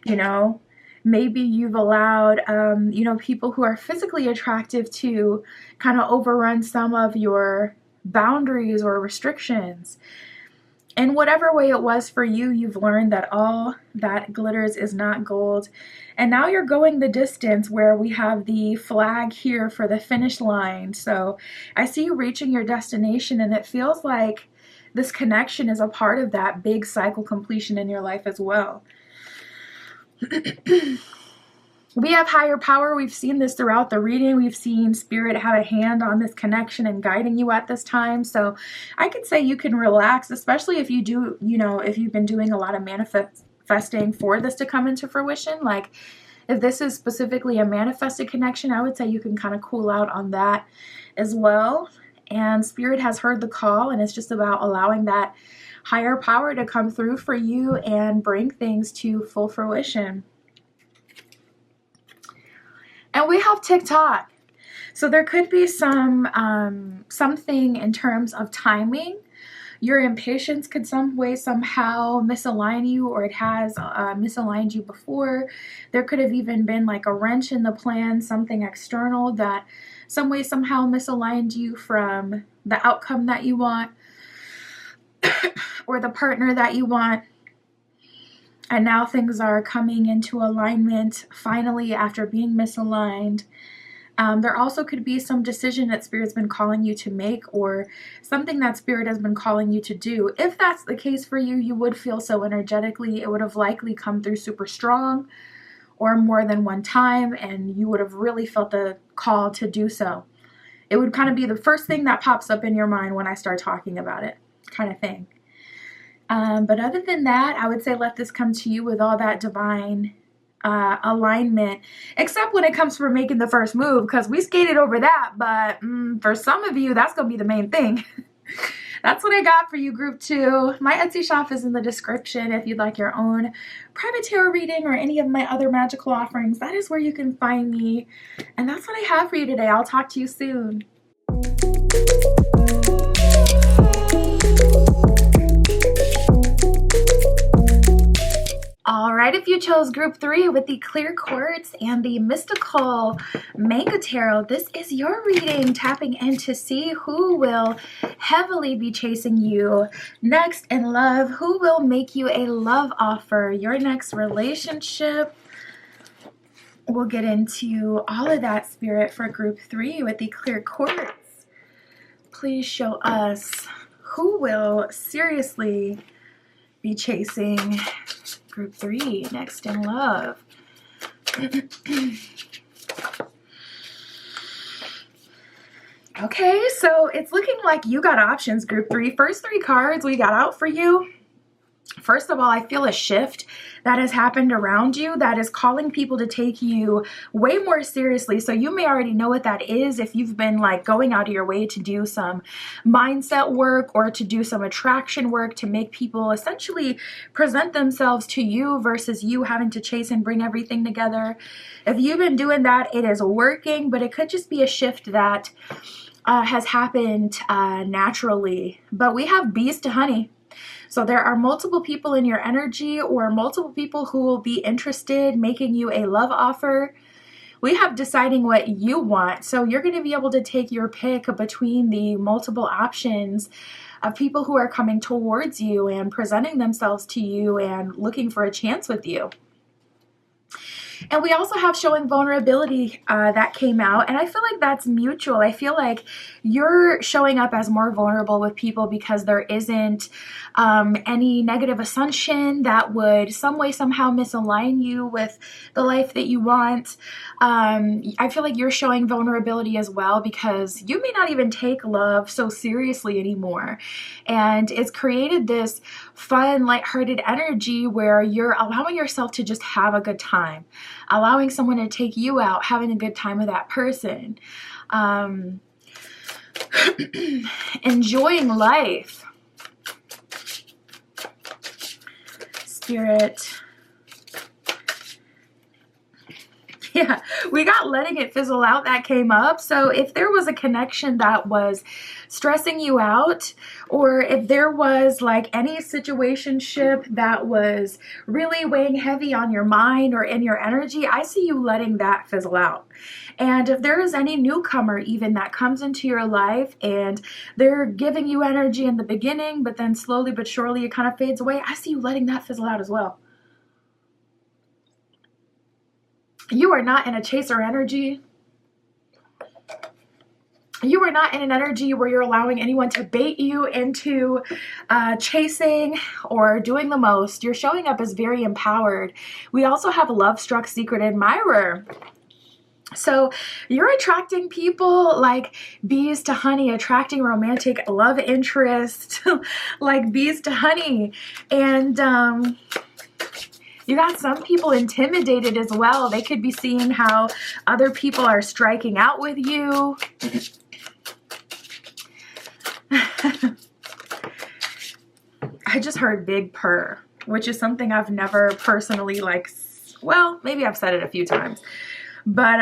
You know, maybe you've allowed, you know, people who are physically attractive to kind of overrun some of your boundaries or restrictions. In whatever way it was for you, you've learned that all that glitters is not gold. And now you're going the distance, where we have the flag here for the finish line. So I see you reaching your destination, and it feels like this connection is a part of that big cycle completion in your life as well. We have higher power. We've seen this throughout the reading. We've seen spirit have a hand on this connection and guiding you at this time. So I could say you can relax, especially if you do, you know, if you've been doing a lot of manifesting for this to come into fruition. Like if this is specifically a manifested connection, I would say you can kind of cool out on that as well. And spirit has heard the call, and it's just about allowing that higher power to come through for you and bring things to full fruition. And we have TikTok. So there could be some something in terms of timing. Your impatience could some way somehow misalign you, or it has misaligned you before. There could have even been like a wrench in the plan, something external that some way somehow misaligned you from the outcome that you want or the partner that you want. And now things are coming into alignment finally after being misaligned. There also could be some decision that Spirit's been calling you to make, or something that Spirit has been calling you to do. If that's the case for you, you would feel so energetically. It would have likely come through super strong or more than one time, and you would have really felt the call to do so. It would kind of be the first thing that pops up in your mind when I start talking about it, kind of thing. But other than that, I would say let this come to you with all that divine alignment, except when it comes for making the first move, because we skated over that. But for some of you, that's going to be the main thing. That's what I got for you, group 2. My Etsy shop is in the description if you'd like your own private tarot reading or any of my other magical offerings. That is where you can find me. And that's what I have for you today. I'll talk to you soon. All right. right, if you chose group 3 with the clear quartz and the mystical manga tarot, this is your reading, tapping in to see who will heavily be chasing you next in love, who will make you a love offer, your next relationship. We'll get into all of that, Spirit, for group 3 with the clear quartz. Please show us who will seriously be chasing group 3 next in love. Okay, so it's looking like you got options, group 3. First 3 cards we got out for you. First of all, I feel a shift that has happened around you that is calling people to take you way more seriously. So you may already know what that is if you've been like going out of your way to do some mindset work or to do some attraction work to make people essentially present themselves to you versus you having to chase and bring everything together. If you've been doing that, it is working, but it could just be a shift that has happened naturally. But we have bees to honey. So there are multiple people in your energy or multiple people who will be interested making you a love offer. We have deciding what you want. So you're going to be able to take your pick between the multiple options of people who are coming towards you and presenting themselves to you and looking for a chance with you. And we also have showing vulnerability that came out. And I feel like that's mutual. I feel like you're showing up as more vulnerable with people because there isn't any negative assumption that would some way, somehow misalign you with the life that you want. I feel like you're showing vulnerability as well because you may not even take love so seriously anymore. And it's created this fun, lighthearted energy where you're allowing yourself to just have a good time. Allowing someone to take you out, having a good time with that person. Enjoying life. Spirit. Yeah, we got letting it fizzle out that came up. So if there was a connection that was stressing you out, or if there was like any situationship that was really weighing heavy on your mind or in your energy, I see you letting that fizzle out. And if there is any newcomer even that comes into your life and they're giving you energy in the beginning, but then slowly but surely it kind of fades away, I see you letting that fizzle out as well. You are not in a chaser energy. You are not in an energy where you're allowing anyone to bait you into chasing or doing the most. You're showing up as very empowered. We also have a love-struck secret admirer. So you're attracting people like bees to honey, attracting romantic love interest like bees to honey. And you got some people intimidated as well. They could be seeing how other people are striking out with you. I just heard big purr, which is something I've never personally well, maybe I've said it a few times, but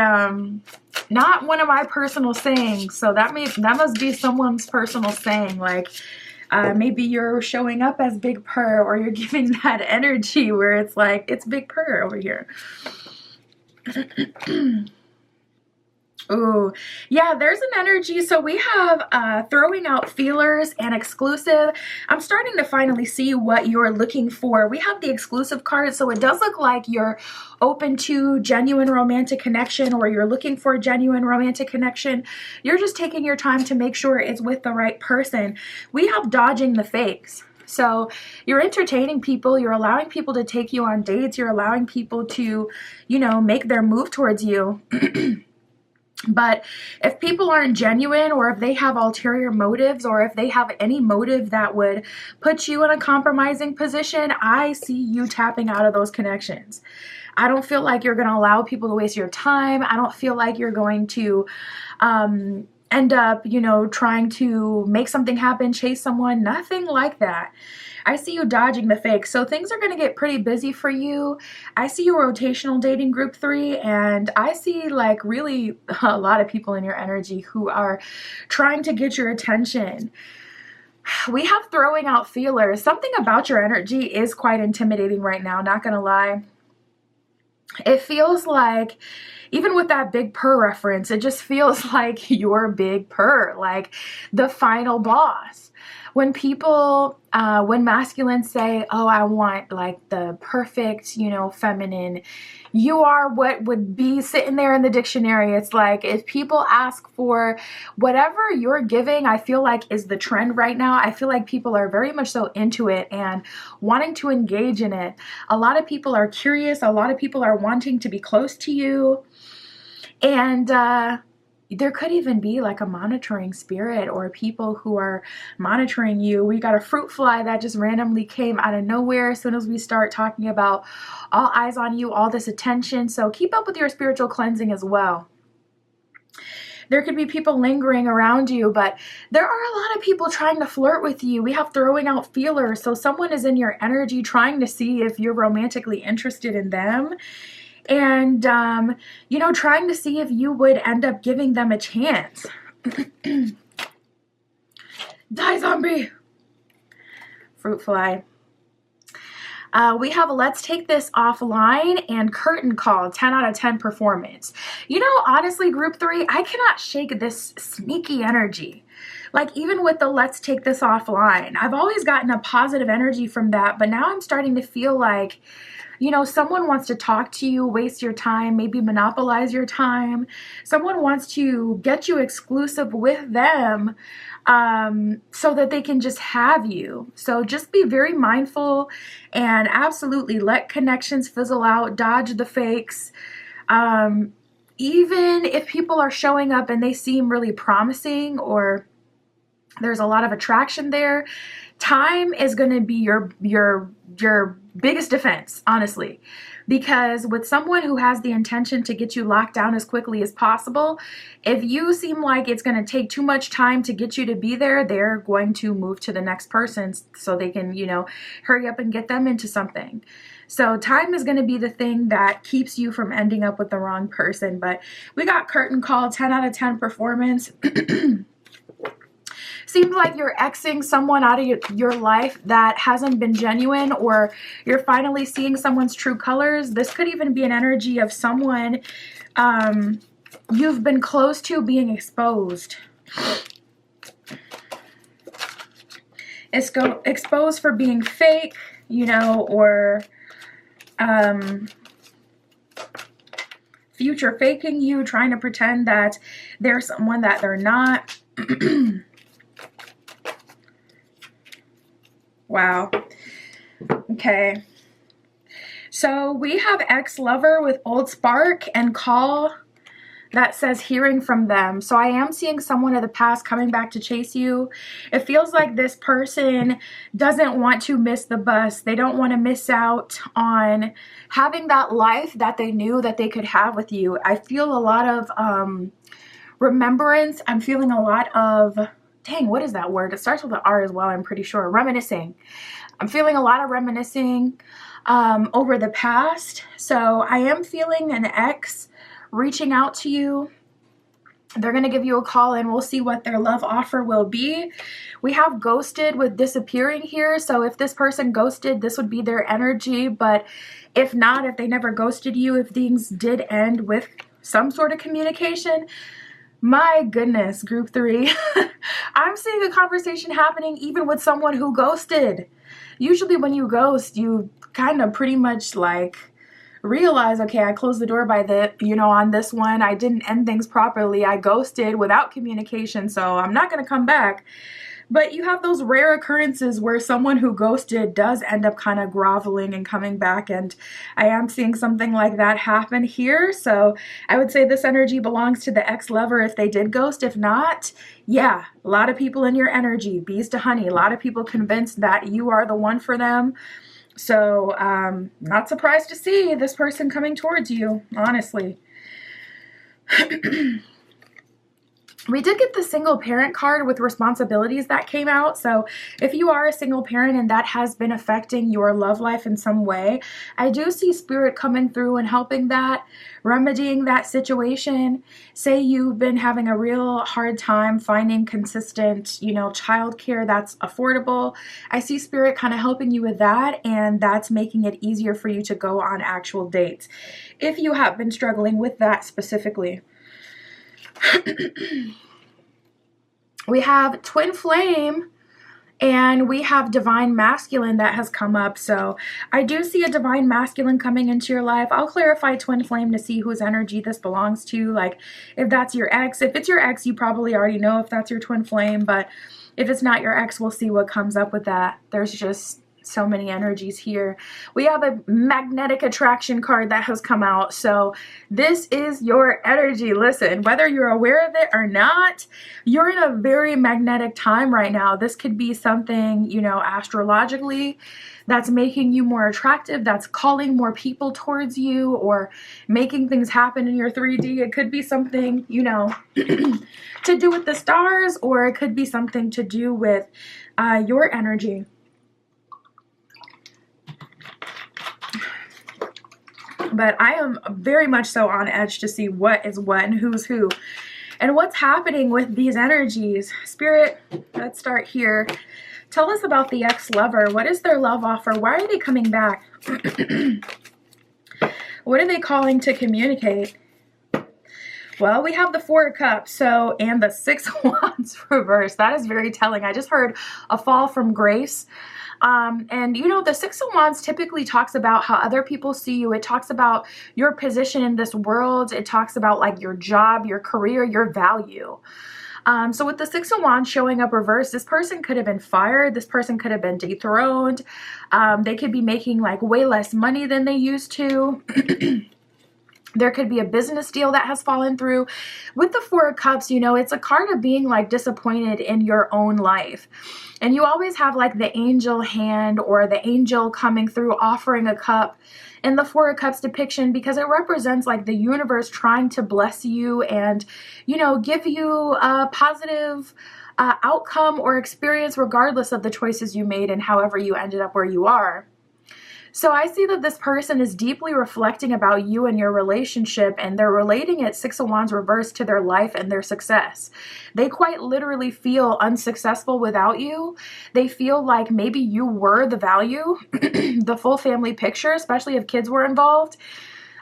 not one of my personal sayings. So that must be someone's personal saying. Like maybe you're showing up as big purr, or you're giving that energy where it's like, it's big purr over here. Ooh, yeah, there's an energy. So we have throwing out feelers and exclusive. I'm starting to finally see what you're looking for. We have the exclusive card, so it does look like you're open to genuine romantic connection, or you're looking for a genuine romantic connection. You're just taking your time to make sure it's with the right person. We have dodging the fakes. So you're entertaining people, you're allowing people to take you on dates, you're allowing people to, you know, make their move towards you. But if people aren't genuine, or if they have ulterior motives, or if they have any motive that would put you in a compromising position, I see you tapping out of those connections. I don't feel like you're going to allow people to waste your time. I don't feel like you're going to end up, you know, trying to make something happen, chase someone, nothing like that. I see you dodging the fake. So things are going to get pretty busy for you. I see you rotational dating group 3, and I see like really a lot of people in your energy who are trying to get your attention. We have throwing out feelers. Something about your energy is quite intimidating right now, not going to lie. It feels like, even with that big purr reference, it just feels like your big purr, like the final boss. When people, when masculines say, oh, I want like the perfect, feminine, you are what would be sitting there in the dictionary. It's like, if people ask for whatever you're giving, I feel like is the trend right now. I feel like people are very much so into it and wanting to engage in it. A lot of people are curious. A lot of people are wanting to be close to you. And there could even be like a monitoring spirit or people who are monitoring you. We got a fruit fly that just randomly came out of nowhere as soon as we start talking about all eyes on you, all this attention. So keep up with your spiritual cleansing as well. There could be people lingering around you, but there are a lot of people trying to flirt with you. We have throwing out feelers. So someone is in your energy trying to see if you're romantically interested in them. And, trying to see if you would end up giving them a chance. Die, zombie! Fruit fly. We have Let's Take This Offline and Curtain Call, 10 out of 10 performance. Honestly, group 3, I cannot shake this sneaky energy. Like, even with the Let's Take This Offline, I've always gotten a positive energy from that, but now I'm starting to feel like, someone wants to talk to you, waste your time, maybe monopolize your time. Someone wants to get you exclusive with them so that they can just have you. So just be very mindful and absolutely let connections fizzle out, dodge the fakes. Even if people are showing up and they seem really promising or there's a lot of attraction there, time is going to be your biggest defense, honestly, because with someone who has the intention to get you locked down as quickly as possible, if you seem like it's going to take too much time to get you to be there, they're going to move to the next person so they can, hurry up and get them into something. So time is going to be the thing that keeps you from ending up with the wrong person. But we got Curtain Call, 10 out of 10 performance. Seems like you're Xing someone out of your life that hasn't been genuine, or you're finally seeing someone's true colors. This could even be an energy of someone you've been close to being exposed. Exposed for being fake, or future faking you, trying to pretend that they're someone that they're not. Wow. Okay. So we have ex-lover with old spark and call that says hearing from them. So I am seeing someone of the past coming back to chase you. It feels like this person doesn't want to miss the bus. They don't want to miss out on having that life that they knew that they could have with you. I feel a lot of remembrance. I'm feeling a lot of, dang, what is that word? It starts with an R as well, I'm pretty sure. Reminiscing. I'm feeling a lot of reminiscing over the past. So I am feeling an ex reaching out to you. They're going to give you a call and we'll see what their love offer will be. We have ghosted with disappearing here. So if this person ghosted, this would be their energy. But if not, if they never ghosted you, if things did end with some sort of communication, my goodness, group 3, I'm seeing a conversation happening even with someone who ghosted. Usually when you ghost, you kind of pretty much like realize, okay, I closed the door by on this one. I didn't end things properly. I ghosted without communication, so I'm not going to come back. But you have those rare occurrences where someone who ghosted does end up kind of groveling and coming back, and I am seeing something like that happen here. So I would say this energy belongs to the ex-lover if they did ghost. If not, yeah, a lot of people in your energy, bees to honey, a lot of people convinced that you are the one for them. So not surprised to see this person coming towards you, honestly. We did get the single parent card with responsibilities that came out. So if you are a single parent and that has been affecting your love life in some way, I do see spirit coming through and helping that, remedying that situation. Say you've been having a real hard time finding consistent, childcare that's affordable. I see spirit kind of helping you with that, and that's making it easier for you to go on actual dates if you have been struggling with that specifically. We have twin flame and we have divine masculine that has come up. So I do see a divine masculine coming into your life. I'll clarify twin flame to see whose energy this belongs to. Like if that's your ex, if it's your ex, you probably already know if that's your twin flame, but if it's not your ex, we'll see what comes up with that. There's just so many energies here. We have a magnetic attraction card that has come out. So this is your energy. Listen, whether you're aware of it or not, you're in a very magnetic time right now. This could be something, astrologically that's making you more attractive, that's calling more people towards you or making things happen in your 3D. It could be something, to do with the stars, or it could be something to do with your energy. But I am very much so on edge to see what is what and who's who and what's happening with these energies. Spirit, let's start here. Tell us about the ex-lover. What is their love offer? Why are they coming back? What are they calling to communicate? Well, we have the Four of Cups, and the Six of Wands reversed. That is very telling. I just heard a fall from grace. And the Six of Wands typically talks about how other people see you. It talks about your position in this world. It talks about like your job, your career, your value. So with the Six of Wands showing up reversed, this person could have been fired. This person could have been dethroned. They could be making like way less money than they used to. There could be a business deal that has fallen through. With the Four of Cups, it's a card of being like disappointed in your own life. And you always have like the angel hand or the angel coming through offering a cup in the Four of Cups depiction, because it represents like the universe trying to bless you and, give you a positive outcome or experience regardless of the choices you made and however you ended up where you are. So I see that this person is deeply reflecting about you and your relationship, and they're relating it, Six of Wands reversed, to their life and their success. They quite literally feel unsuccessful without you. They feel like maybe you were the value, the full family picture, especially if kids were involved.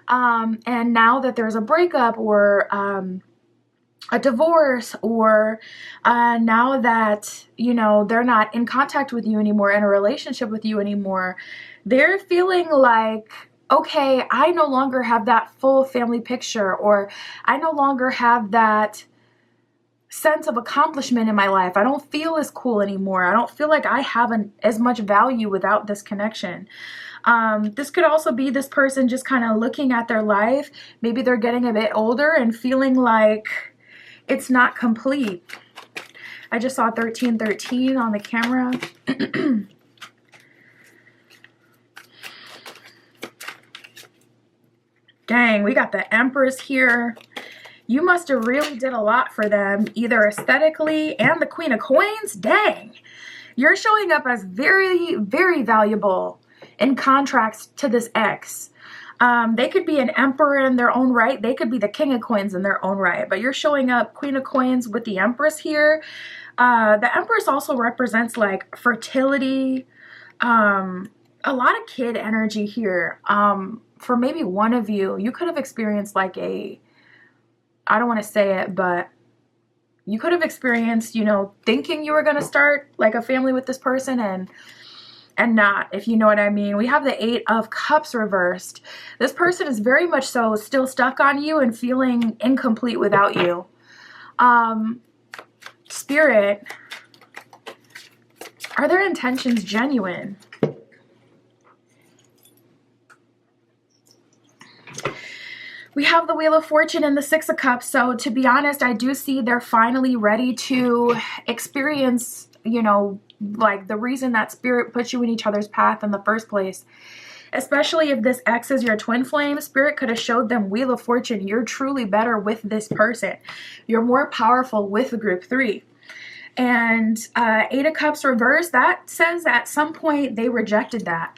And now that there's a breakup or a divorce, or now that, they're not in contact with you anymore, in a relationship with you anymore, they're feeling like, okay, I no longer have that full family picture, or I no longer have that sense of accomplishment in my life. I don't feel as cool anymore. I don't feel like I have as much value without this connection. This could also be this person just kind of looking at their life. Maybe they're getting a bit older and feeling like it's not complete. I just saw 1313 on the camera. Dang, we got the Empress here. You must have really did a lot for them, either aesthetically and the Queen of Coins. Dang, you're showing up as very, very valuable in contrast to this ex. They could be an emperor in their own right. They could be the King of Coins in their own right. But you're showing up Queen of Coins with the Empress here. The Empress also represents like fertility, a lot of kid energy here. For maybe one of you, you could have experienced like I don't want to say it, but you could have experienced, thinking you were going to start like a family with this person and not, if you know what I mean. We have the Eight of Cups reversed. This person is very much so still stuck on you and feeling incomplete without you. Spirit, are their intentions genuine? We have the Wheel of Fortune and the Six of Cups. So to be honest, I do see they're finally ready to experience, like the reason that spirit puts you in each other's path in the first place Especially if this ex is your twin flame, Spirit could have showed them Wheel of Fortune. You're truly better with this person. You're more powerful with the group 3. And 8 of Cups reversed, that says at some point they rejected that.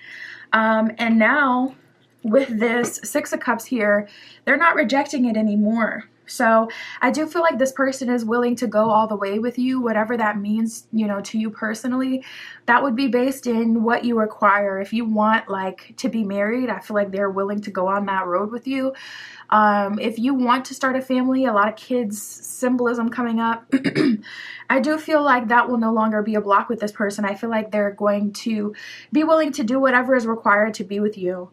And now with this 6 of Cups here, they're not rejecting it anymore. So I do feel like this person is willing to go all the way with you, whatever that means, you know, to you personally. That would be based in what you require. If you want like to be married, I feel like they're willing to go on that road with you. If you want to start a family, a lot of kids symbolism coming up. I do feel like that will no longer be a block with this person. I feel like they're going to be willing to do whatever is required to be with you.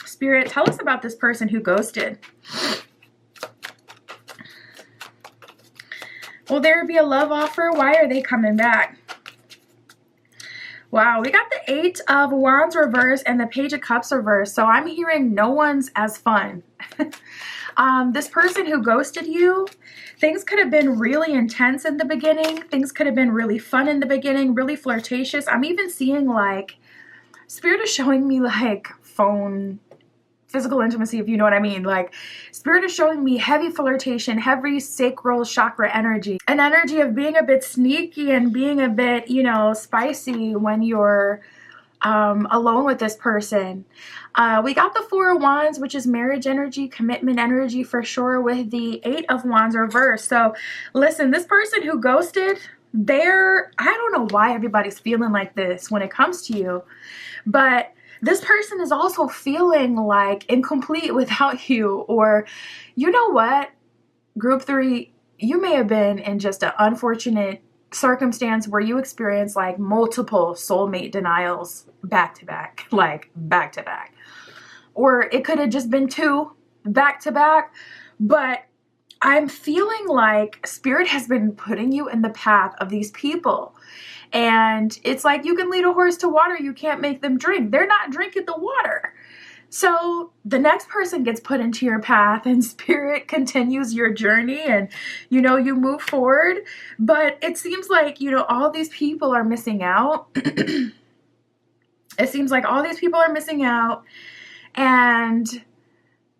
Spirit, tell us about this person who ghosted. Will there be a love offer? Why are they coming back? Wow, we got the 8 of Wands reverse and the Page of Cups reverse. So I'm hearing no one's as fun. This person who ghosted you, things could have been really intense in the beginning. Things could have been really fun in the beginning, really flirtatious. I'm even seeing like, Spirit is showing me like phone physical intimacy, if you know what I mean. Like, Spirit is showing me heavy flirtation, heavy sacral chakra energy, an energy of being a bit sneaky and being a bit, you know, spicy when you're alone with this person. We got the 4 of Wands, which is marriage energy, commitment energy for sure, with the 8 of Wands reversed. So listen, this person who ghosted, I don't know why everybody's feeling like this when it comes to you, but this person is also feeling like incomplete without you. Or, you know what, group 3, you may have been in just an unfortunate circumstance where you experienced like multiple soulmate denials back to back, like back to back. Or it could have just been 2 back to back. But I'm feeling like Spirit has been putting you in the path of these people. And it's like you can lead a horse to water, you can't make them drink. They're not drinking the water. So the next person gets put into your path and Spirit continues your journey and, you know, you move forward. But it seems like, you know, all these people are missing out. It seems like all these people are missing out and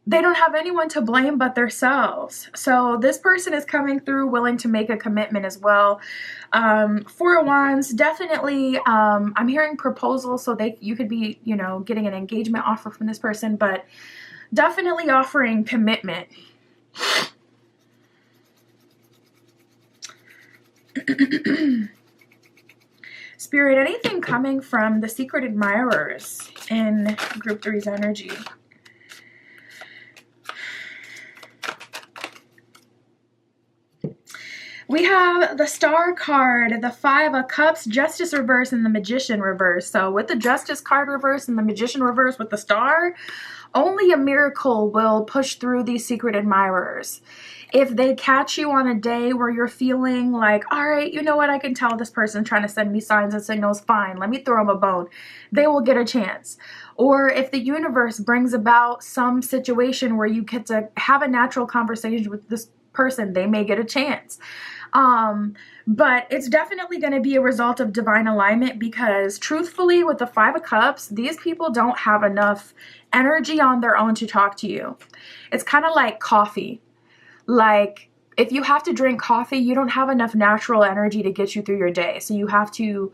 they don't have anyone to blame but themselves. So this person is coming through willing to make a commitment as well. 4 of Wands, definitely, I'm hearing proposal, so you could be, you know, getting an engagement offer from this person, but definitely offering commitment. Spirit, anything coming from the secret admirers in group 3's energy? We have the Star card, the 5 of Cups, Justice reverse, and the Magician reverse. So with the Justice card reverse and the Magician reverse with the Star, only a miracle will push through these secret admirers. If they catch you on a day where you're feeling like, all right, you know what, I can tell this person trying to send me signs and signals, fine, let me throw them a bone, they will get a chance. Or if the universe brings about some situation where you get to have a natural conversation with this person, they may get a chance. But it's definitely going to be a result of divine alignment, because truthfully with the 5 of Cups, these people don't have enough energy on their own to talk to you. It's kind of like coffee. Like if you have to drink coffee, you don't have enough natural energy to get you through your day. So you have to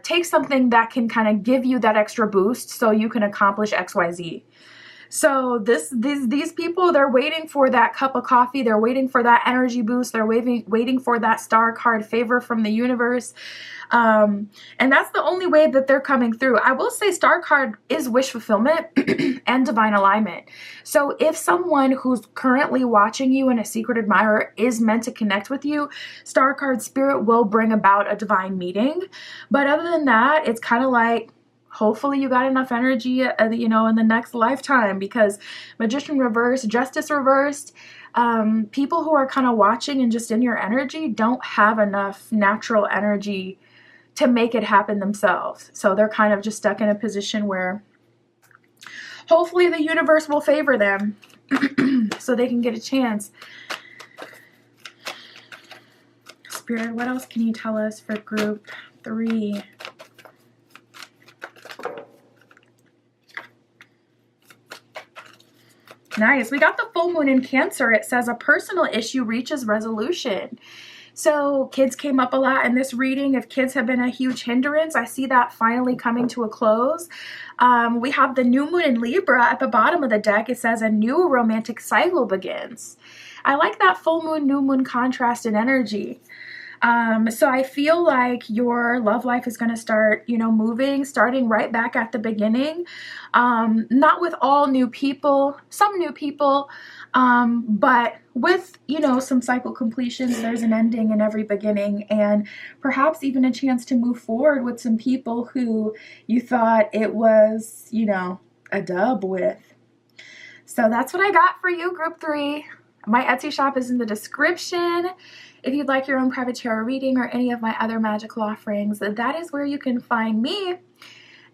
take something that can kind of give you that extra boost so you can accomplish XYZ. So these people, they're waiting for that cup of coffee. They're waiting for that energy boost. They're waiting for that Star card, favor from the universe. And that's the only way that they're coming through. I will say Star card is wish fulfillment and divine alignment. So if someone who's currently watching you and a secret admirer is meant to connect with you, Star card spirit will bring about a divine meeting. But other than that, it's kind of like, hopefully you got enough energy, you know, in the next lifetime, because Magician reversed, Justice reversed, people who are kind of watching and just in your energy don't have enough natural energy to make it happen themselves. So they're kind of just stuck in a position where hopefully the universe will favor them so they can get a chance. Spirit, what else can you tell us for group 3? Nice. We got the full moon in Cancer. It says a personal issue reaches resolution. So kids came up a lot in this reading. If kids have been a huge hindrance, I see that finally coming to a close. We have the new moon in Libra at the bottom of the deck. It says a new romantic cycle begins. I like that full moon, new moon contrast in energy. So I feel like your love life is going to start, moving, starting right back at the beginning. Not with all new people, some new people, but with, some cycle completions, there's an ending in every beginning, and perhaps even a chance to move forward with some people who you thought it was, a dub with. So that's what I got for you, group 3. My Etsy shop is in the description. If you'd like your own private tarot reading or any of my other magical offerings, that is where you can find me.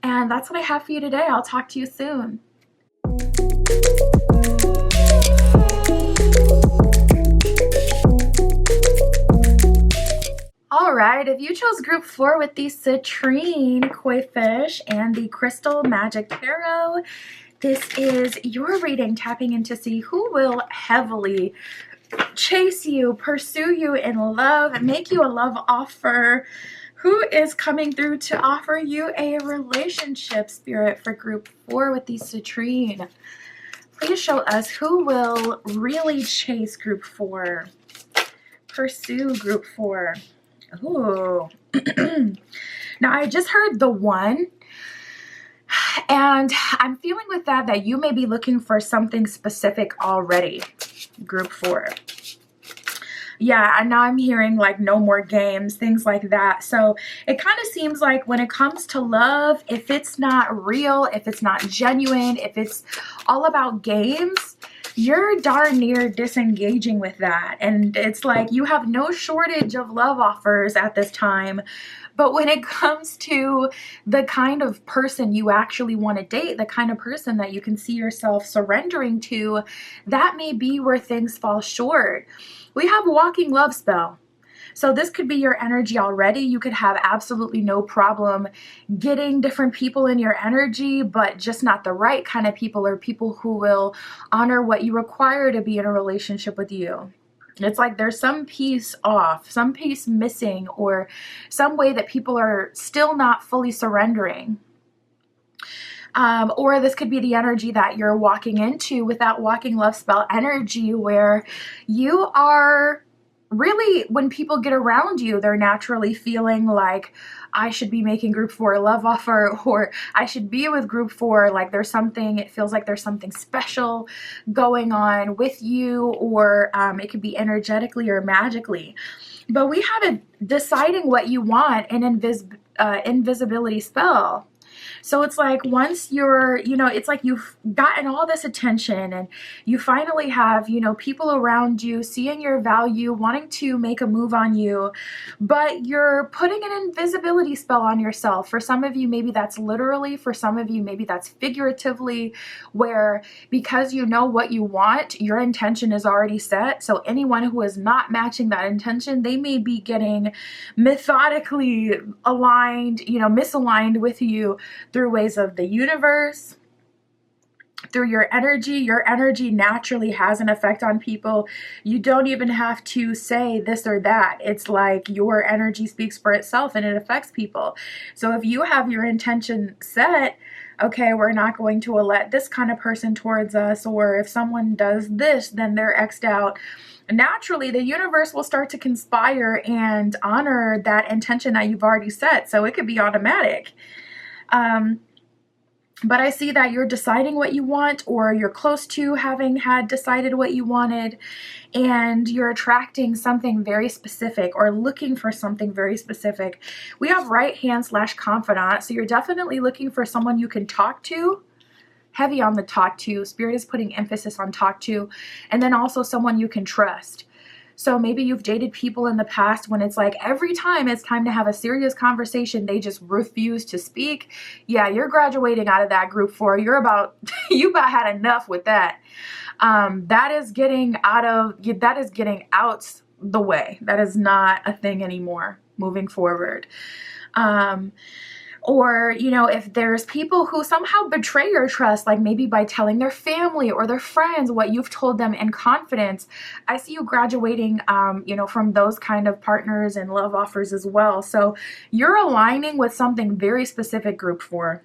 And that's what I have for you today. I'll talk to you soon. All right, if you chose group 4 with the citrine koi fish and the crystal magic tarot, this is your reading, tapping in to see who will heavily chase you, pursue you in love, make you a love offer. Who is coming through to offer you a relationship, Spirit, for group 4 with the citrine? Please show us who will really chase group 4, pursue group 4. Ooh. Now, I just heard the 1. And I'm feeling with that you may be looking for something specific already, group 4. Yeah, and now I'm hearing like no more games, things like that. So it kind of seems like when it comes to love, if it's not real, if it's not genuine, if it's all about games, you're darn near disengaging with that. And it's like you have no shortage of love offers at this time. But when it comes to the kind of person you actually want to date, the kind of person that you can see yourself surrendering to, that may be where things fall short. We have walking love spell. So this could be your energy already. You could have absolutely no problem getting different people in your energy, but just not the right kind of people, or people who will honor what you require to be in a relationship with you. It's like there's some piece off, some piece missing, or some way that people are still not fully surrendering. Or this could be the energy that you're walking into with that walking love spell energy, where you are really, when people get around you, they're naturally feeling like, I should be making group 4 a love offer, or I should be with group 4. Like there's something, it feels like there's something special going on with you, or it could be energetically or magically. But we have a deciding what you want an invisibility spell. So it's like once you're, it's like you've gotten all this attention and you finally have, people around you seeing your value, wanting to make a move on you, but you're putting an invisibility spell on yourself. For some of you, maybe that's literally, for some of you, maybe that's figuratively, where because you know what you want, your intention is already set. So anyone who is not matching that intention, they may be getting methodically aligned, misaligned with you through ways of the universe, through your energy. Your energy naturally has an effect on people. You don't even have to say this or that. It's like your energy speaks for itself and it affects people. So if you have your intention set, okay, we're not going to let this kind of person towards us, or if someone does this, then they're X'd out. Naturally, the universe will start to conspire and honor that intention that you've already set. So it could be automatic. But I see that you're deciding what you want, or you're close to having had decided what you wanted, and you're attracting something very specific or looking for something very specific. We have right hand / confidant. So you're definitely looking for someone you can talk to. Heavy on the talk to. Spirit is putting emphasis on talk to. And then also someone you can trust. So maybe you've dated people in the past when it's like every time it's time to have a serious conversation, they just refuse to speak. Yeah, you're graduating out of that group 4. You about had enough with that. That is getting out the way. That is not a thing anymore moving forward. Or, you know, if there's people who somehow betray your trust, like maybe by telling their family or their friends what you've told them in confidence, I see you graduating, you know, from those kind of partners and love offers as well. So you're aligning with something very specific, group 4.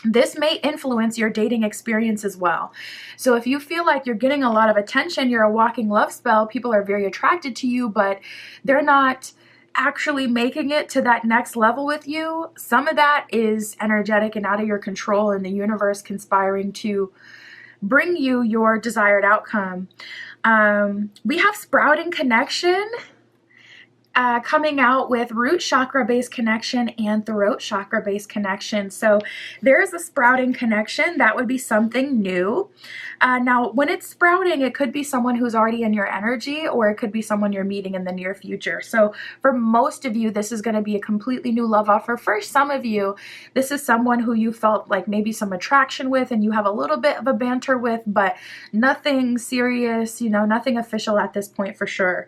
This may influence your dating experience as well. So if you feel like you're getting a lot of attention, you're a walking love spell, people are very attracted to you, but they're not actually making it to that next level with you, some of that is energetic and out of your control, and the universe conspiring to bring you your desired outcome. We have sprouting connection coming out with root chakra based connection and throat chakra based connection. So there's a sprouting connection. That would be something new. Now, when it's sprouting, it could be someone who's already in your energy, or it could be someone you're meeting in the near future. So for most of you, this is going to be a completely new love offer. For some of you, this is someone who you felt like maybe some attraction with and you have a little bit of a banter with, but nothing serious, you know, nothing official at this point for sure.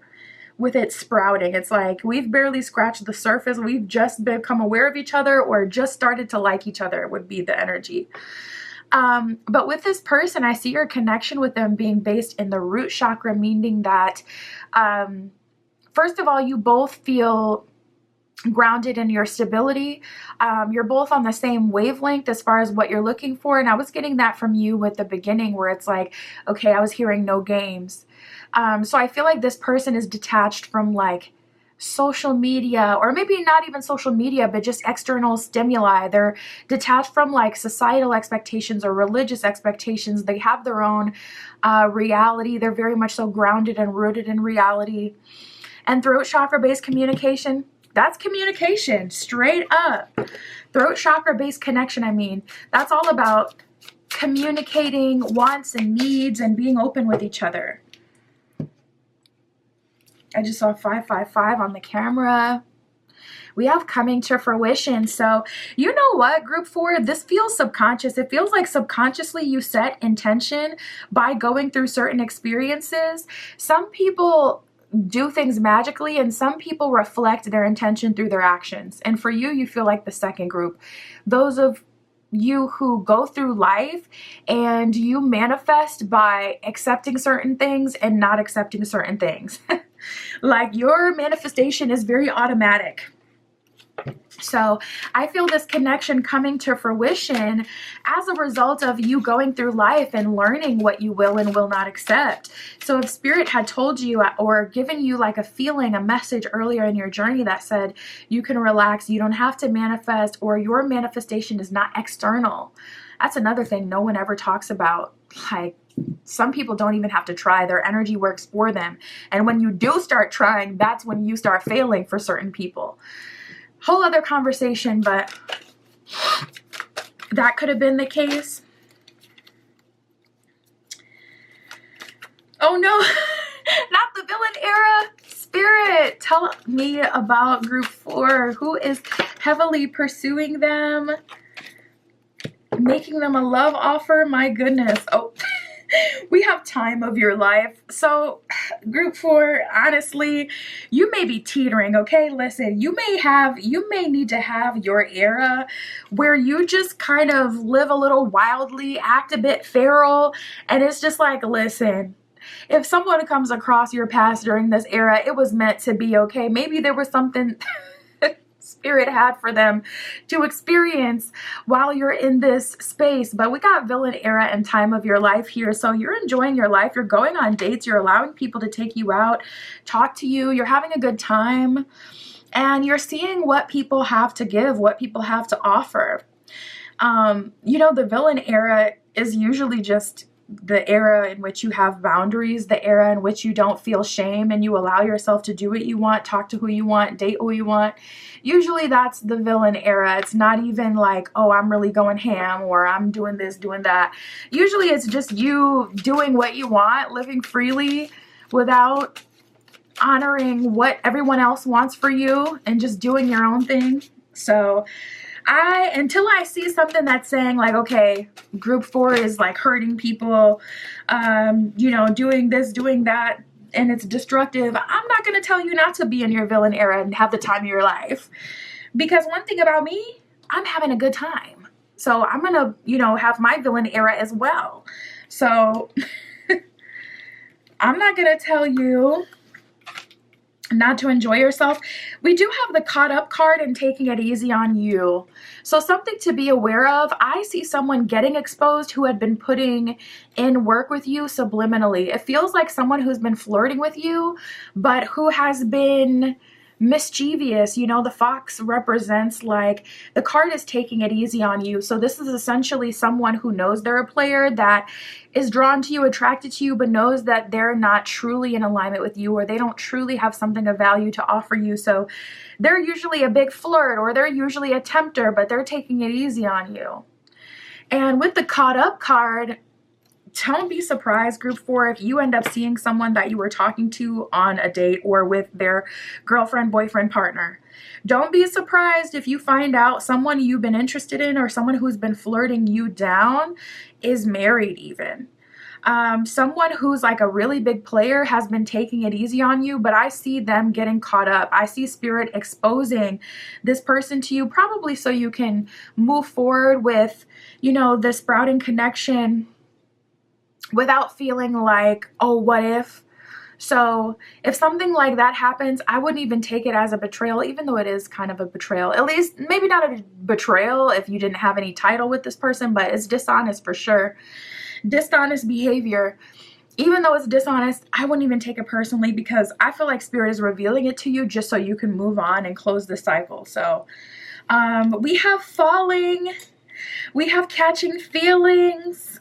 With it sprouting, it's like we've barely scratched the surface. We've just become aware of each other or just started to like each other would be the energy. But with this person, I see your connection with them being based in the root chakra, meaning that, first of all, you both feel grounded in your stability. You're both on the same wavelength as far as what you're looking for. And I was getting that from you with the beginning where it's like, okay, I was hearing no games. So I feel like this person is detached from like social media, or maybe not even social media, but just external stimuli. They're detached from like societal expectations or religious expectations. They have their own reality. They're very much so grounded and rooted in reality. And throat chakra based communication, that's communication straight up. Throat chakra based connection, I mean, that's all about communicating wants and needs and being open with each other. I just saw 555 on the camera. We have coming to fruition. So you know what, group 4, this feels subconscious. It feels like subconsciously you set intention by going through certain experiences. Some people do things magically, and some people reflect their intention through their actions. And for you, you feel like the second group. Those of you who go through life and you manifest by accepting certain things and not accepting certain things. Like your manifestation is very automatic. So I feel this connection coming to fruition as a result of you going through life and learning what you will and will not accept. So if Spirit had told you or given you like a feeling, a message earlier in your journey that said you can relax, you don't have to manifest, or your manifestation is not external. That's another thing no one ever talks about. Like, some people don't even have to try. Their energy works for them. And when you do start trying, that's when you start failing for certain people. Whole other conversation, but that could have been the case. Oh no, not the villain era. Spirit, tell me about group 4. Who is heavily pursuing them? Making them a love offer? My goodness. Oh, we have time of your life. So group 4, honestly, you may be teetering, okay? Listen, you may need to have your era where you just kind of live a little wildly, act a bit feral, and it's just like, listen, if someone comes across your past during this era, it was meant to be, okay? Maybe there was something Spirit had for them to experience while you're in this space. But we got villain era and time of your life here. So you're enjoying your life. You're going on dates. You're allowing people to take you out, talk to you. You're having a good time. And you're seeing what people have to give, what people have to offer. You know, the villain era is usually just the era in which you have boundaries, the era in which you don't feel shame and you allow yourself to do what you want, talk to who you want, date who you want. Usually that's the villain era. It's not even like, oh, I'm really going ham or I'm doing this, doing that. Usually it's just you doing what you want, living freely without honoring what everyone else wants for you and just doing your own thing. So until I see something that's saying like, okay, group 4 is like hurting people, you know, doing this, doing that, and it's destructive, I'm not going to tell you not to be in your villain era and have the time of your life. Because one thing about me, I'm having a good time. So I'm going to, you know, have my villain era as well. So I'm not going to tell you not to enjoy yourself. We do have the caught up card and taking it easy on you. So something to be aware of. I see someone getting exposed who had been putting in work with you subliminally. It feels like someone who's been flirting with you, but who has been mischievous. You know, the fox represents, like, the card is taking it easy on you. So this is essentially someone who knows they're a player, that is drawn to you, attracted to you, but knows that they're not truly in alignment with you, or they don't truly have something of value to offer you. So they're usually a big flirt, or they're usually a tempter, but they're taking it easy on you. And with the caught up card, don't be surprised, group 4, if you end up seeing someone that you were talking to on a date or with their girlfriend, boyfriend, partner. Don't be surprised if you find out someone you've been interested in, or someone who's been flirting you down, is married even. Someone who's like a really big player has been taking it easy on you, but I see them getting caught up. I see Spirit exposing this person to you, probably so you can move forward with, you know, the sprouting connection without feeling like, oh, what if? So if something like that happens, I wouldn't even take it as a betrayal, even though it is kind of a betrayal. At least maybe not a betrayal if you didn't have any title with this person, but it's dishonest for sure. Dishonest behavior. Even though it's dishonest, I wouldn't even take it personally, because I feel like Spirit is revealing it to you just so you can move on and close the cycle. So we have falling. We have catching feelings.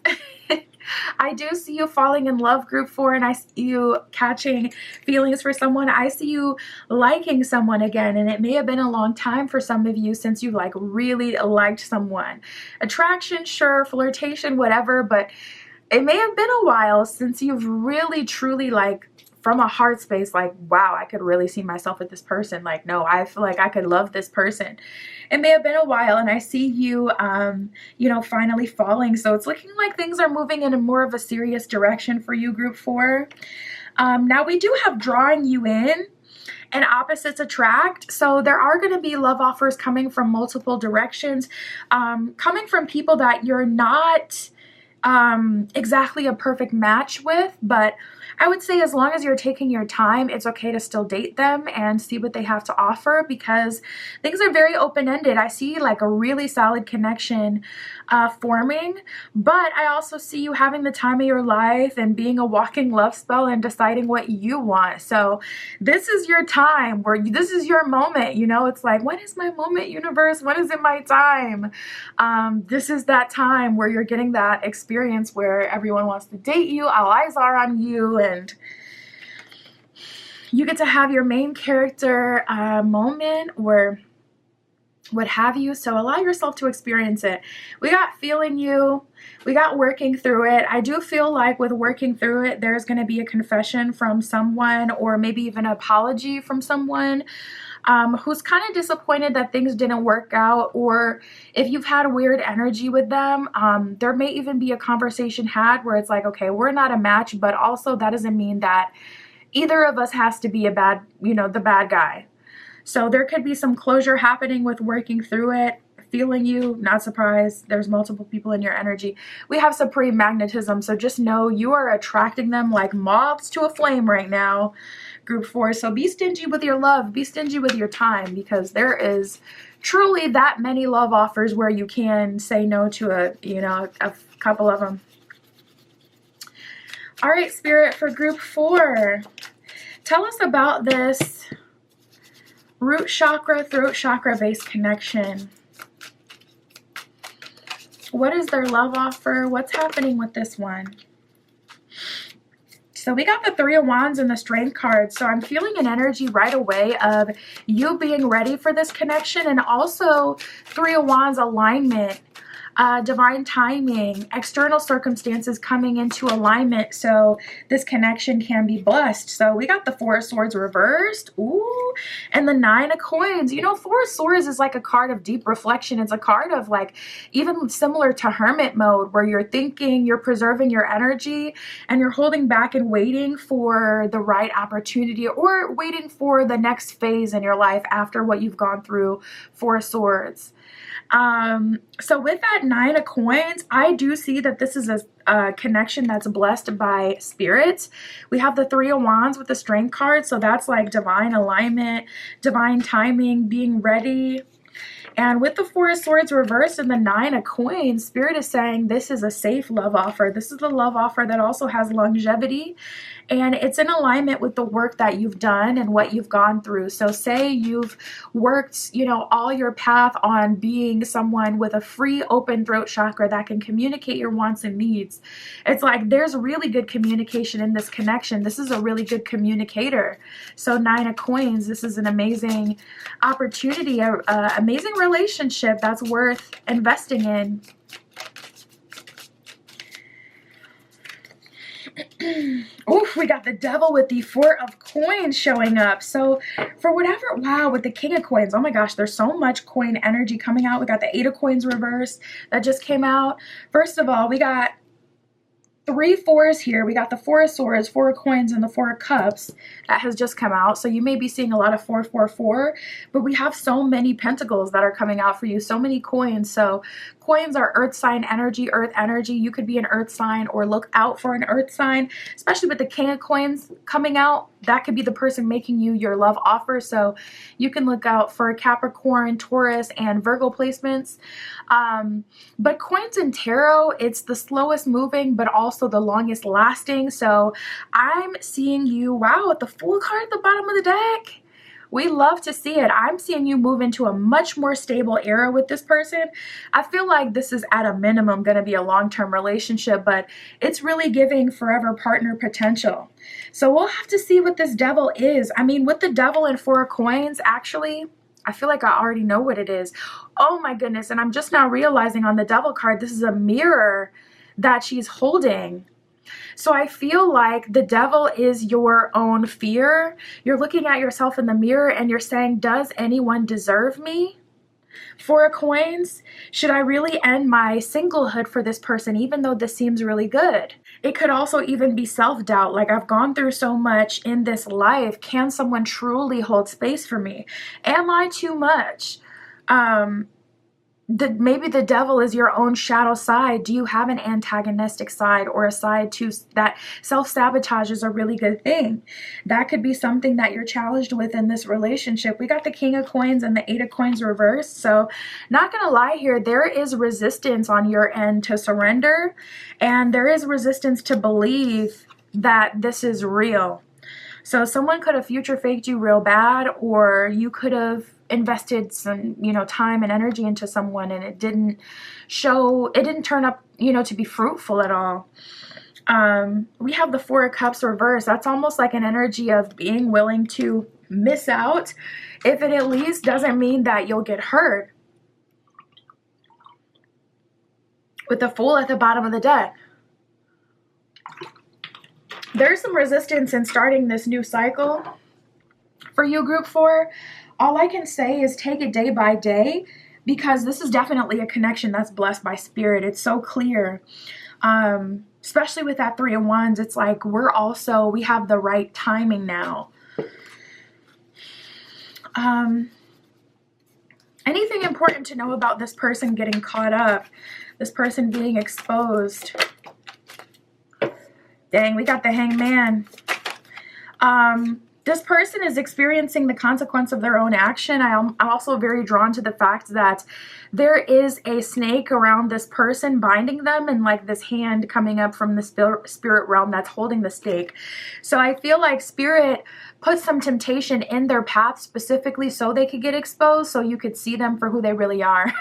I do see you falling in love, group 4, and I see you catching feelings for someone. I see you liking someone again, and it may have been a long time for some of you since you like really liked someone. Attraction, sure, flirtation, whatever, but it may have been a while since you've really truly, like, from a heart space, like, wow, I could really see myself with this person. Like, no, I feel like I could love this person. It may have been a while, and I see you, you know, finally falling. So it's looking like things are moving in a more of a serious direction for you, group 4. Now we do have drawing you in and opposites attract. So there are going to be love offers coming from multiple directions, coming from people that you're not exactly a perfect match with, but I would say as long as you're taking your time, it's okay to still date them and see what they have to offer, because things are very open-ended. I see like a really solid connection forming, but I also see you having the time of your life and being a walking love spell and deciding what you want. So this is your time where this is your moment. You know, it's like, when is my moment, universe? When is it my time? This is that time where you're getting that experience where everyone wants to date you, all eyes are on you, and you get to have your main character moment or what have you. So allow yourself to experience it. We got feeling you. We got working through it. I do feel like with working through it, there's going to be a confession from someone, or maybe even an apology from someone who's kind of disappointed that things didn't work out, or if you've had weird energy with them, there may even be a conversation had where it's like, okay, we're not a match, but also that doesn't mean that either of us has to be a bad, you know, the bad guy. So there could be some closure happening with working through it. Feeling you, not surprised. There's multiple people in your energy. We have supreme magnetism, so just know you are attracting them like moths to a flame right now, group 4. So be stingy with your love. Be stingy with your time, because there is truly that many love offers where you can say no to a couple of them. All right, Spirit, for group 4, tell us about this root chakra, throat chakra based connection. What is their love offer? What's happening with this one? So we got the 3 of Wands and the Strength card. So I'm feeling an energy right away of you being ready for this connection, and also 3 of Wands alignment. divine timing, external circumstances coming into alignment so this connection can be blessed. So we got the Four of Swords reversed, ooh, and the Nine of Coins. You know, Four of Swords is like a card of deep reflection. It's a card of like, even similar to hermit mode, where you're thinking, you're preserving your energy, and you're holding back and waiting for the right opportunity, or waiting for the next phase in your life after what you've gone through. Four of Swords. So with that Nine of Coins, I do see that this is a connection that's blessed by spirit. We have the Three of Wands with the Strength card, so that's like divine alignment, divine timing, being ready. And with the Four of Swords reversed and the Nine of Coins, Spirit is saying this is a safe love offer. This is the love offer that also has longevity, and it's in alignment with the work that you've done and what you've gone through. So say you've worked, you know, all your path on being someone with a free open throat chakra that can communicate your wants and needs. It's like there's really good communication in this connection. This is a really good communicator. So Nine of Coins, this is an amazing opportunity, amazing relationship that's worth investing in. Oof, we got the Devil with the Four of Coins showing up. So for whatever, wow, with the King of Coins, oh my gosh, there's so much coin energy coming out. We got the Eight of Coins reverse that just came out. First of all, we got 3 fours here. We got the Four of Swords, Four of Coins, and the Four of Cups that has just come out. So you may be seeing a lot of 444, but we have so many pentacles that are coming out for you, so many coins. So coins are earth sign energy, earth energy. You could be an earth sign or look out for an earth sign, especially with the King of Coins coming out. That could be the person making you your love offer. So you can look out for Capricorn, Taurus, and Virgo placements. But coins in tarot, it's the slowest moving, but also the longest lasting. So I'm seeing you, wow, with the Fool card at the bottom of the deck. We love to see it. I'm seeing you move into a much more stable era with this person. I feel like this is at a minimum going to be a long-term relationship, but it's really giving forever partner potential. So we'll have to see what this Devil is. I mean, with the Devil and Four of Coins, actually, I feel like I already know what it is. Oh my goodness. And I'm just now realizing on the Devil card, this is a mirror that she's holding. So I feel like the Devil is your own fear. You're looking at yourself in the mirror and you're saying, does anyone deserve me? Four of Coins, should I really end my singlehood for this person, even though this seems really good? It could also even be self-doubt, like I've gone through so much in this life. Can someone truly hold space for me? Am I too much? Maybe the Devil is your own shadow side. Do you have an antagonistic side, or a side to that self-sabotage is a really good thing? That could be something that you're challenged with in this relationship. We got the King of Coins and the Eight of Coins reversed. So not gonna lie here, there is resistance on your end to surrender, and there is resistance to believe that this is real. So someone could have future faked you real bad, or you could have invested some, you know, time and energy into someone and it didn't turn up, you know, to be fruitful at all. We have the Four of Cups reversed. That's almost like an energy of being willing to miss out if it at least doesn't mean that you'll get hurt. With the Fool at the bottom of the deck, there's some resistance in starting this new cycle for you, Group 4. All I can say is take it day by day, because this is definitely a connection that's blessed by Spirit. It's so clear. Especially with that Three of Wands, it's like we have the right timing now. Anything important to know about this person getting caught up, this person being exposed? Dang, we got the Hangman. This person is experiencing the consequence of their own action. I'm also very drawn to the fact that there is a snake around this person binding them, and like this hand coming up from the spirit realm that's holding the stake. So I feel like Spirit put some temptation in their path specifically so they could get exposed, so you could see them for who they really are.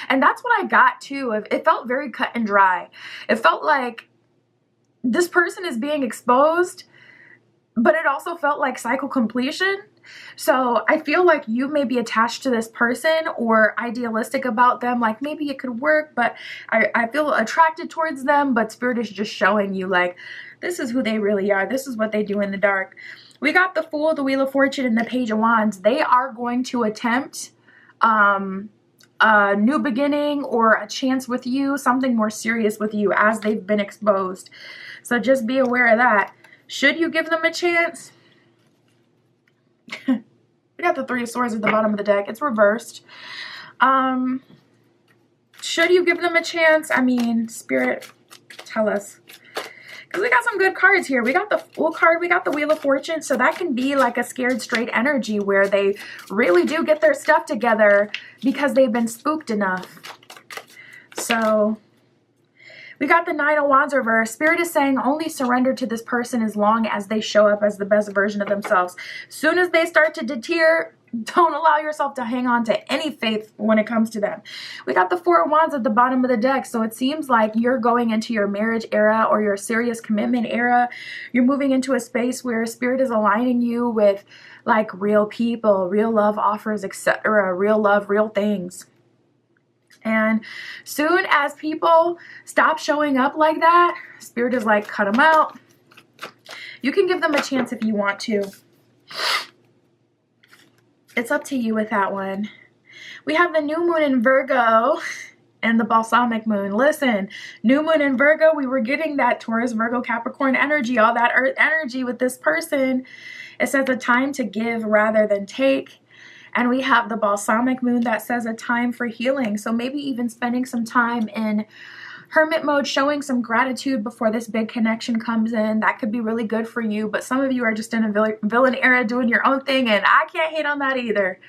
And that's what I got too. It felt very cut and dry. It felt like this person is being exposed, but it also felt like cycle completion. So I feel like you may be attached to this person or idealistic about them. Like maybe it could work, but I feel attracted towards them, but Spirit is just showing you like, this is who they really are. This is what they do in the dark. We got the Fool, the Wheel of Fortune, and the Page of Wands. They are going to attempt a new beginning or a chance with you, something more serious with you as they've been exposed. So just be aware of that. Should you give them a chance? We got the Three of Swords at the bottom of the deck. It's reversed. Should you give them a chance? I mean, Spirit, tell us. Because we got some good cards here. We got the Fool card. We got the Wheel of Fortune. So that can be like a scared straight energy where they really do get their stuff together because they've been spooked enough. So we got the Nine of Wands reverse. Spirit is saying only surrender to this person as long as they show up as the best version of themselves. Soon as they start to deter, don't allow yourself to hang on to any faith when it comes to them. We got the Four of Wands at the bottom of the deck. So it seems like you're going into your marriage era or your serious commitment era. You're moving into a space where Spirit is aligning you with like real people, real love offers, etc. Real love, real things. And soon as people stop showing up like that, Spirit is like, cut them out. You can give them a chance if you want to. It's up to you with that one. We have the new moon in Virgo and the balsamic moon. Listen, new moon in Virgo, we were getting that Taurus, Virgo, Capricorn energy, all that earth energy with this person. It says a time to give rather than take. And we have the balsamic moon that says a time for healing. So maybe even spending some time in hermit mode, showing some gratitude before this big connection comes in. That could be really good for you. But some of you are just in a villain era doing your own thing, and I can't hate on that either.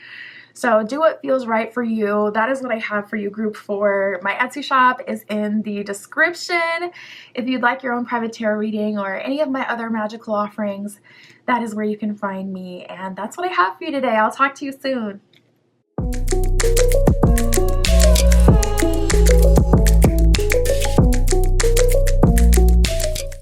So do what feels right for you. That is what I have for you, group 4. My Etsy shop is in the description. If you'd like your own private tarot reading or any of my other magical offerings, that is where you can find me. And that's what I have for you today. I'll talk to you soon.